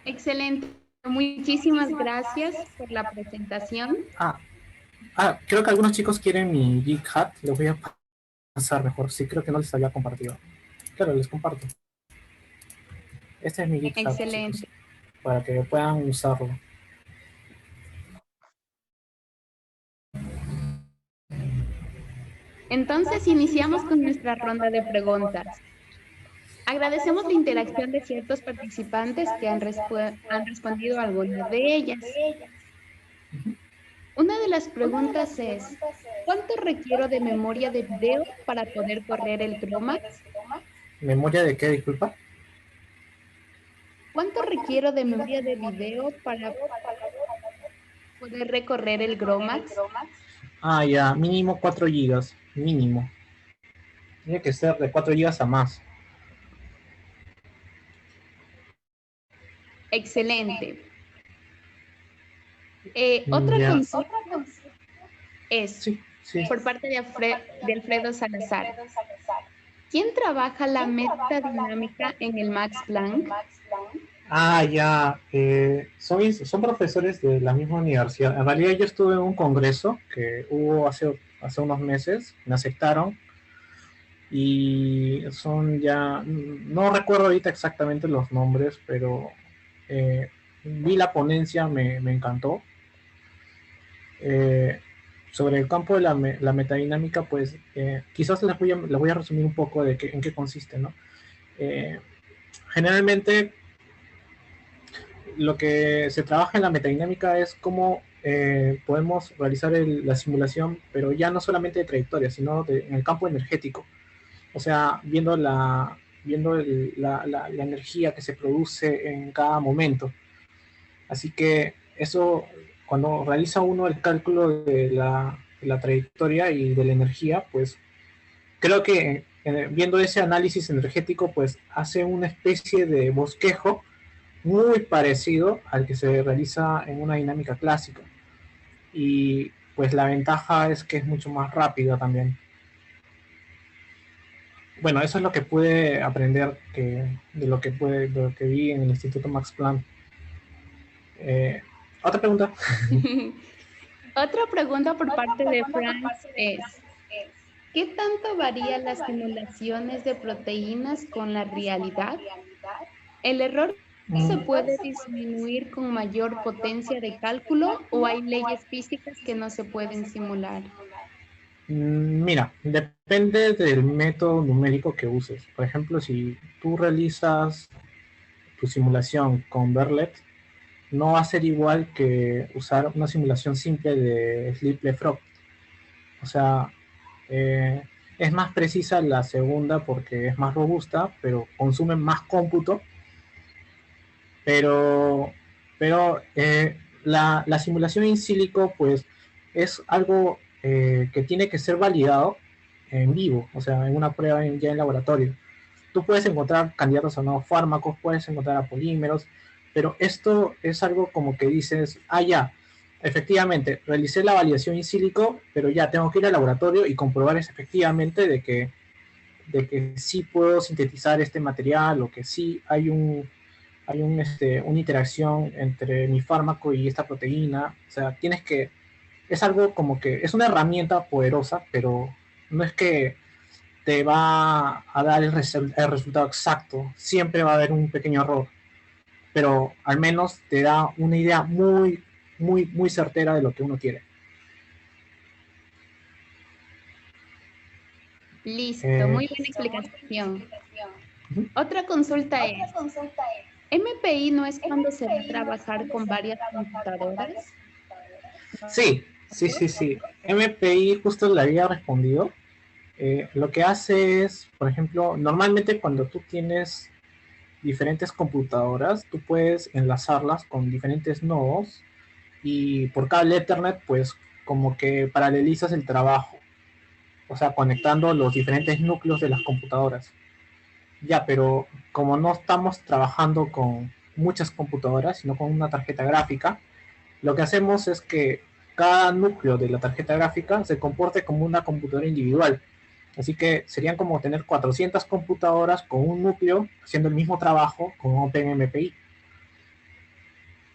Excelente. Muchísimas gracias por la presentación. Creo que algunos chicos quieren mi Geek Hat, los voy a pasar mejor. Sí, creo que no les había compartido. Claro, les comparto. Este es mi Geek Hat, Excelente. chicos, para que puedan usarlo. Entonces iniciamos con nuestra ronda de preguntas. Agradecemos la interacción de ciertos participantes que han respondido a algunas de ellas. Una de las preguntas es, ¿cuánto requiero de memoria de video para poder correr el GROMACS? ¿Memoria de qué, disculpa? ¿Cuánto requiero de memoria de video para poder recorrer el GROMACS? Ya, mínimo 4 gigas, mínimo. Tiene que ser de 4 gigas a más. Excelente. Otra consulta es, por parte de Alfredo Salazar. ¿Quién trabaja la metadinámica en el Max Planck? Ya. Son profesores de la misma universidad. En realidad yo estuve en un congreso que hubo hace unos meses, me aceptaron. Y son ya, no recuerdo ahorita exactamente los nombres, pero vi la ponencia, me encantó. Sobre el campo de la metadinámica, pues quizás les voy a resumir un poco de en qué consiste, ¿no? Generalmente lo que se trabaja en la metadinámica es cómo podemos realizar la simulación, pero ya no solamente de trayectoria, sino en el campo energético. O sea, viendo la energía que se produce en cada momento. Así que eso, cuando realiza uno el cálculo de la trayectoria y de la energía, pues creo que viendo ese análisis energético, pues hace una especie de bosquejo muy parecido al que se realiza en una dinámica clásica. Y pues la ventaja es que es mucho más rápida también. Bueno, eso es lo que pude aprender de lo que vi en el Instituto Max Planck. ¿Otra pregunta? Otra pregunta por parte de Franz es, ¿qué tanto varían las simulaciones de proteínas con la realidad? ¿El error se puede disminuir con mayor potencia de cálculo o hay leyes físicas que no se pueden simular? Mira, depende del método numérico que uses. Por ejemplo, si tú realizas tu simulación con Berlet, no va a ser igual que usar una simulación simple de Sleep-Leapfrog. O sea, es más precisa la segunda porque es más robusta, pero consume más cómputo. Pero la simulación in silico, pues, es algo que tiene que ser validado en vivo, o sea, en una prueba ya en laboratorio. Tú puedes encontrar candidatos a nuevos fármacos, puedes encontrar a polímeros, pero esto es algo como que dices, ya, efectivamente, realicé la validación in silico, pero ya tengo que ir al laboratorio y comprobar efectivamente de que sí puedo sintetizar este material o que sí hay una interacción entre mi fármaco y esta proteína. O sea, es algo como que es una herramienta poderosa, pero no es que te va a dar el resultado exacto. Siempre va a haber un pequeño error, pero al menos te da una idea muy, muy, muy certera de lo que uno quiere. Listo, muy buena explicación. Otra consulta es, ¿MPI no es cuando se va a trabajar con varias computadoras? Sí. MPI justo le había respondido. Lo que hace es, por ejemplo, normalmente cuando tú tienes diferentes computadoras, tú puedes enlazarlas con diferentes nodos y por cable Ethernet, pues como que paralelizas el trabajo, o sea, conectando los diferentes núcleos de las computadoras. Ya, pero como no estamos trabajando con muchas computadoras, sino con una tarjeta gráfica, lo que hacemos es que cada núcleo de la tarjeta gráfica se comporte como una computadora individual. Así que serían como tener 400 computadoras con un núcleo haciendo el mismo trabajo con OpenMPI.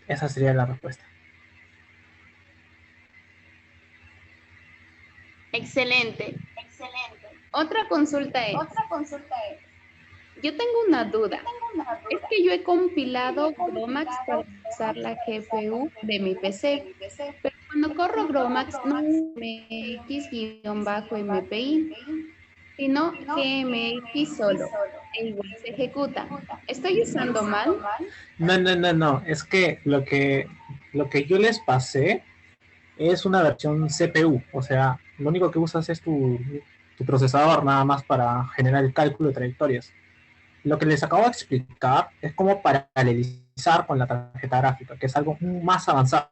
Esa sería la respuesta. Excelente. Otra consulta es, yo tengo una duda. Es que yo he compilado GROMACS para usar la GPU de mi PC, pero cuando corro GROMACS no MX-MPI, sino GMX solo, e igual se ejecuta. ¿Estoy usando mal? No. Es que lo que yo les pasé es una versión CPU. O sea, lo único que usas es tu procesador nada más para generar el cálculo de trayectorias. Lo que les acabo de explicar es cómo paralelizar con la tarjeta gráfica, que es algo más avanzado,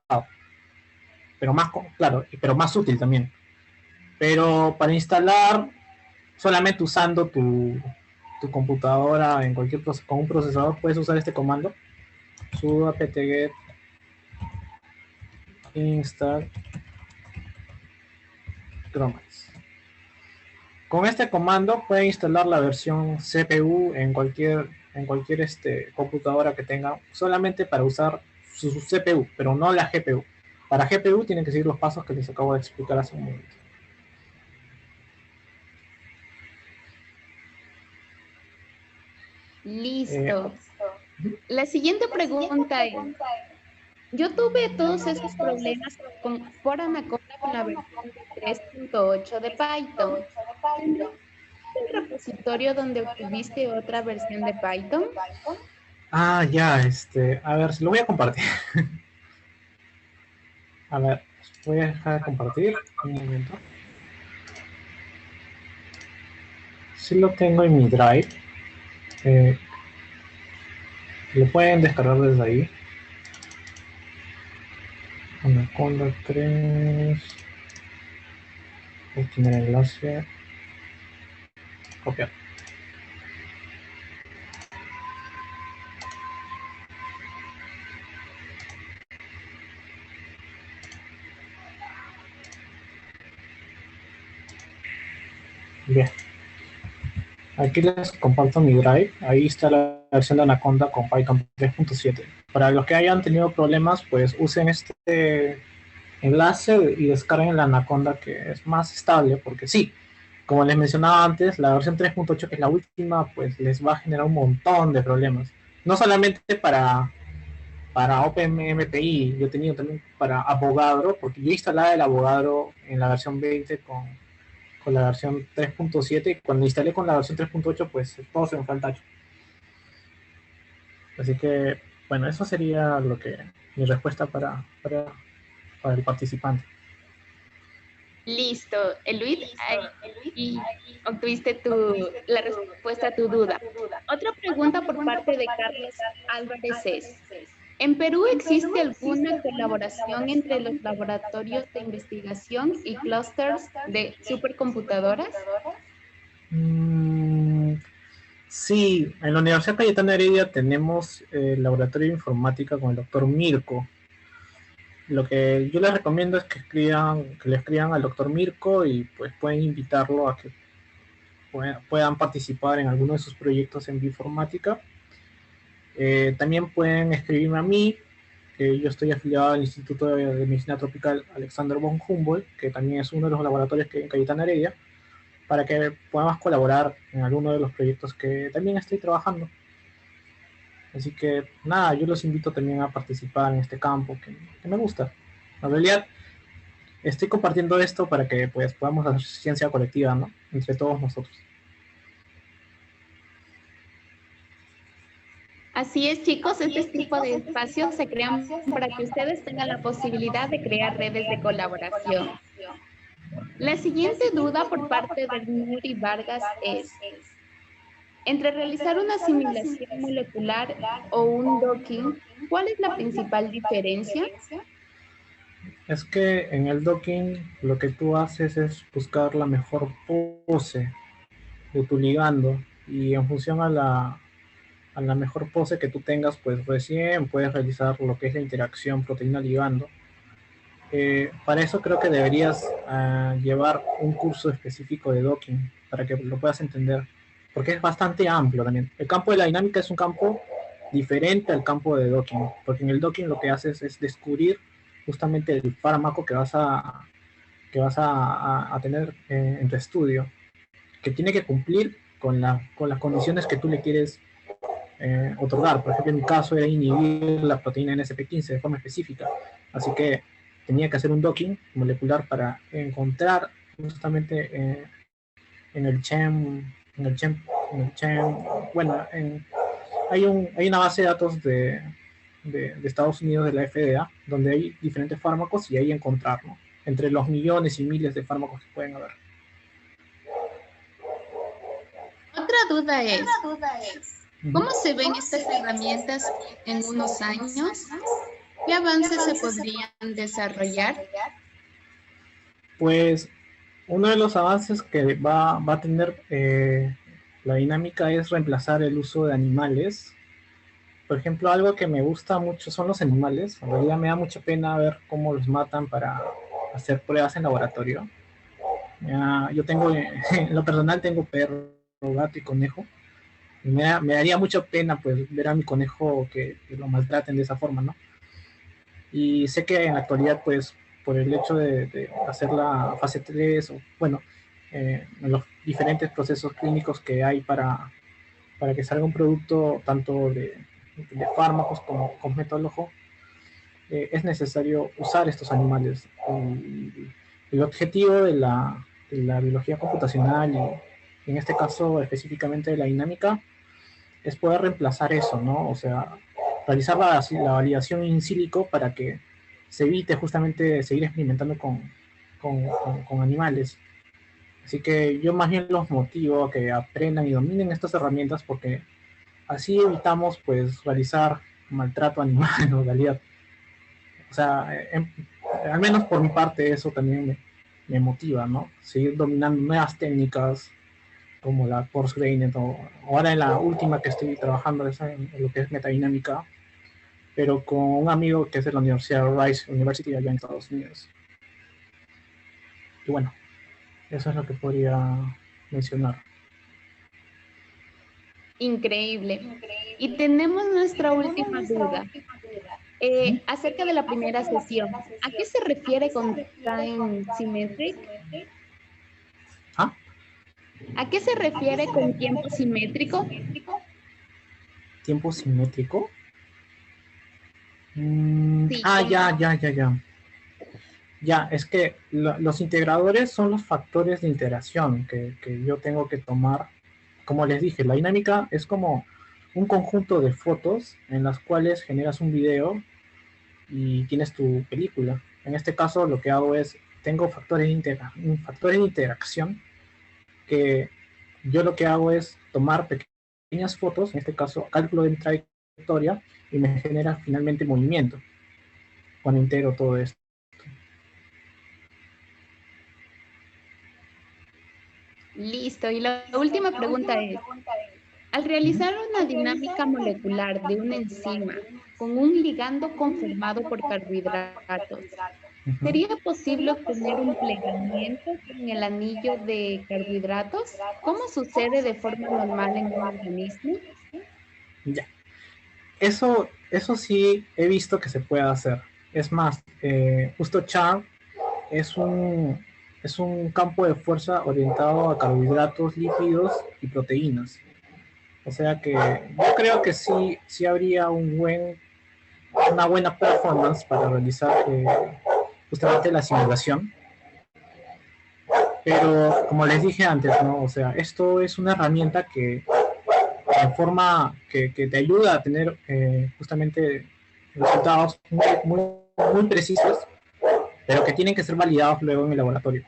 pero más, claro, pero más útil también. Pero para instalar solamente usando tu computadora en cualquier con un procesador, puedes usar este comando: sudo apt-get install GROMACS. Con este comando puede instalar la versión CPU en cualquier computadora que tenga, solamente para usar su CPU, pero no la GPU. Para GPU tienen que seguir los pasos que les acabo de explicar hace un momento. Listo. La siguiente pregunta es, yo tuve todos esos problemas por Anaconda con la versión 3.8 de Python. ¿Tendrás el repositorio donde obtuviste otra versión de Python? Ya, a ver, lo voy a compartir. A ver, voy a dejar de compartir un momento. Sí lo tengo en mi Drive. Lo pueden descargar desde ahí. Anaconda 3. Voy a tener enlace. Copiar. Bien. Aquí les comparto mi Drive. Ahí está la versión de Anaconda con Python 3.7. Para los que hayan tenido problemas, pues usen este enlace y descarguen la Anaconda, que es más estable, porque sí, como les mencionaba antes, la versión 3.8, que es la última, pues les va a generar un montón de problemas. No solamente para OpenMPI, yo he tenido también para Avogadro, porque yo instalaba el Avogadro en la versión 20 con la versión 3.7, y cuando instalé con la versión 3.8, pues todo se me fue al tacho. Así que, bueno, eso sería mi respuesta para el participante. Listo. Luis, y obtuviste la respuesta a tu duda. Otra pregunta por parte de Carlos Álvarez es, ¿en Perú existe alguna colaboración entre los laboratorios de investigación y clústeres de supercomputadoras? Sí, en la Universidad Cayetana Heredia tenemos el laboratorio de informática con el doctor Mirko. Lo que yo les recomiendo es que le escriban al doctor Mirko y pues pueden invitarlo a que puedan participar en alguno de sus proyectos en bioinformática. También pueden escribirme a mí, que yo estoy afiliado al Instituto de Medicina Tropical Alexander von Humboldt, que también es uno de los laboratorios que hay en Cayetana Heredia, para que podamos colaborar en alguno de los proyectos que también estoy trabajando. Así que nada, yo los invito también a participar en este campo que me gusta. En realidad, estoy compartiendo esto para que pues podamos hacer ciencia colectiva, ¿no? Entre todos nosotros. Así es, chicos, este tipo de espacios se crean para que ustedes tengan la posibilidad de crear redes de colaboración. La siguiente duda por parte de Nuri Vargas es, entre realizar una asimilación molecular o un docking, ¿cuál es la principal diferencia? Es que en el docking lo que tú haces es buscar la mejor pose de tu ligando y en función a la mejor pose que tú tengas, pues recién puedes realizar lo que es la interacción proteína-ligando. Para eso creo que deberías llevar un curso específico de docking para que lo puedas entender, porque es bastante amplio también. El campo de la dinámica es un campo diferente al campo de docking, porque en el docking lo que haces es descubrir justamente el fármaco que vas a tener en tu estudio, que tiene que cumplir con las condiciones que tú le quieres otorgar. Por ejemplo, en mi caso era inhibir la proteína NSP15 de forma específica, así que tenía que hacer un docking molecular para encontrar justamente en el CHEM, bueno, hay una base de datos de Estados Unidos, de la FDA, donde hay diferentes fármacos y ahí encontrar, ¿no? Entre los millones y miles de fármacos que pueden haber. Otra duda es, ¿cómo se ven estas herramientas en unos años? ¿Qué avances se podrían desarrollar? Pues uno de los avances que va a tener la dinámica es reemplazar el uso de animales. Por ejemplo, algo que me gusta mucho son los animales. En realidad me da mucha pena ver cómo los matan para hacer pruebas en laboratorio. Yo tengo, en lo personal tengo perro, gato y conejo. Y me daría mucha pena pues ver a mi conejo que lo maltraten de esa forma, ¿no? Y sé que en la actualidad, pues, por el hecho de hacer la fase 3, o bueno, los diferentes procesos clínicos que hay para que salga un producto tanto de fármacos como cosmetólogo, es necesario usar estos animales. El objetivo de la biología computacional y en este caso específicamente de la dinámica es poder reemplazar eso, ¿no? O sea, realizar la validación in silico para que se evite justamente seguir experimentando con animales. Así que yo más bien los motivo a que aprendan y dominen estas herramientas porque así evitamos pues realizar maltrato animal en realidad. O sea, al menos por mi parte eso también me motiva, ¿no? Seguir dominando nuevas técnicas como la Force Gradient o ahora en la última que estoy trabajando es en lo que es metadinámica, pero con un amigo que es de la Universidad Rice University allá en Estados Unidos. Y bueno, eso es lo que podría mencionar. Increíble. Y tenemos nuestra última duda. Acerca de la primera sesión, ¿a qué se refiere con time symmetric? ¿Ah? ¿A qué se refiere con tiempo simétrico? ¿Tiempo simétrico? Sí, Ya. Ya, es que los integradores son los factores de integración que yo tengo que tomar. Como les dije, la dinámica es como un conjunto de fotos en las cuales generas un video y tienes tu película. En este caso lo que hago es, tengo factores de interacción que yo lo que hago es tomar pequeñas fotos, en este caso cálculo de trayectoria, y me genera finalmente movimiento cuando integro todo esto. listo. Y la última pregunta es, al realizar una dinámica molecular de una enzima con un ligando conformado por carbohidratos, ¿sería posible obtener un plegamiento en el anillo de carbohidratos? ¿Cómo sucede de forma normal en un organismo? Ya. Eso sí he visto que se puede hacer. Es más, justo Char es un campo de fuerza orientado a carbohidratos, lípidos y proteínas. O sea que yo creo que sí habría una buena performance para realizar justamente la simulación. Pero como les dije antes, ¿no? O sea, esto es una herramienta que de forma que te ayuda a tener justamente resultados muy precisos, pero que tienen que ser validados luego en el laboratorio.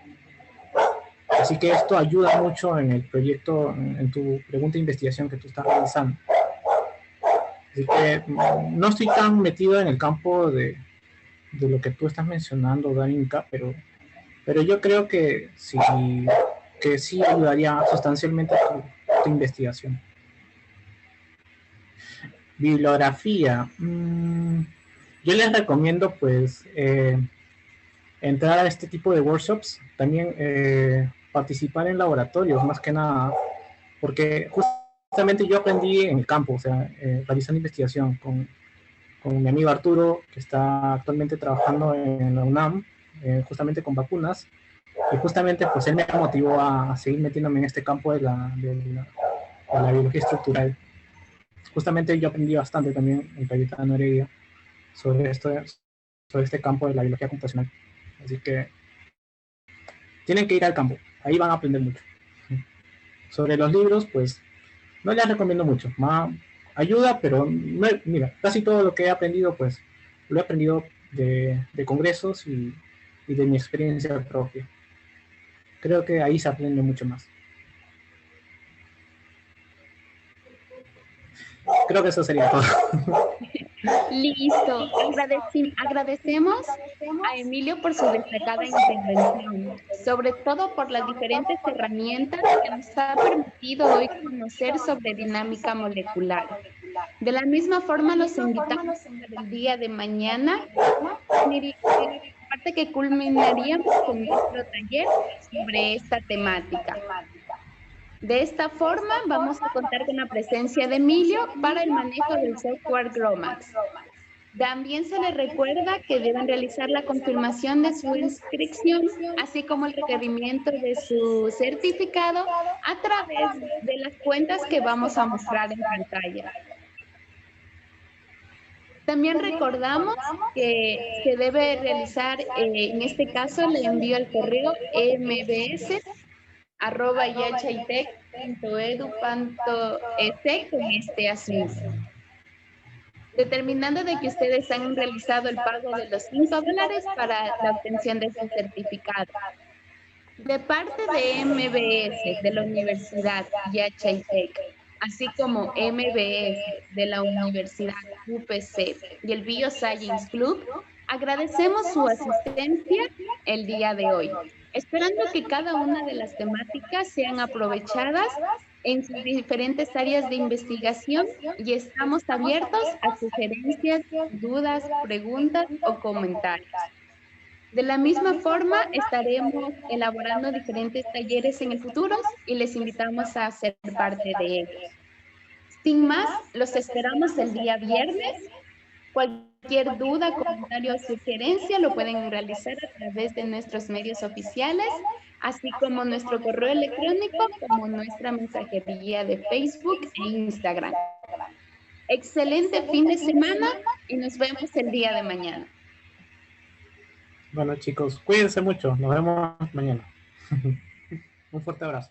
Así que esto ayuda mucho en el proyecto, en tu pregunta de investigación que tú estás realizando. Así que no estoy tan metido en el campo de lo que tú estás mencionando, Darinka, pero yo creo que sí ayudaría sustancialmente proyecto de investigación. Bibliografía. Yo les recomiendo pues entrar a este tipo de workshops, también participar en laboratorios más que nada, porque justamente yo aprendí en el campo, o sea, realizando investigación con mi amigo Arturo, que está actualmente trabajando en la UNAM, justamente con vacunas, y justamente pues él me motivó a seguir metiéndome en este campo de la biología estructural. Justamente yo aprendí bastante también en Cayetano Heredia sobre este campo de la biología computacional. Así que tienen que ir al campo, ahí van a aprender mucho. Sobre los libros, pues no les recomiendo mucho, ayuda, pero no, mira, casi todo lo que he aprendido, pues lo he aprendido de congresos y de mi experiencia propia. Creo que ahí se aprende mucho más. Creo que eso sería todo. Listo. Agradecemos a Emilio por su destacada intervención, sobre todo por las diferentes herramientas que nos ha permitido hoy conocer sobre dinámica molecular. De la misma forma, los invitamos para el día de mañana, parte que culminaríamos con nuestro taller sobre esta temática. De esta forma, vamos a contar con la presencia de Emilio para el manejo del software GROMACS. También se les recuerda que deben realizar la confirmación de su inscripción, así como el requerimiento de su certificado a través de las cuentas que vamos a mostrar en pantalla. También recordamos que se debe realizar, en este caso, le envío al correo mbs@yachaitec.edu.es con este asunto. Determinando de que ustedes han realizado el pago de los $5 para la obtención de su certificado. De parte de MBS de la Universidad Yachaitec, así como MBS de la Universidad UPC y el Bioscience Club, agradecemos su asistencia el día de hoy, esperando que cada una de las temáticas sean aprovechadas en sus diferentes áreas de investigación y estamos abiertos a sugerencias, dudas, preguntas o comentarios. De la misma forma, estaremos elaborando diferentes talleres en el futuro y les invitamos a ser parte de ellos. Sin más, los esperamos el día viernes. Cualquier duda, comentario o sugerencia lo pueden realizar a través de nuestros medios oficiales, así como nuestro correo electrónico, como nuestra mensajería de Facebook e Instagram. Excelente fin de semana y nos vemos el día de mañana. Bueno, chicos, cuídense mucho. Nos vemos mañana. Un fuerte abrazo.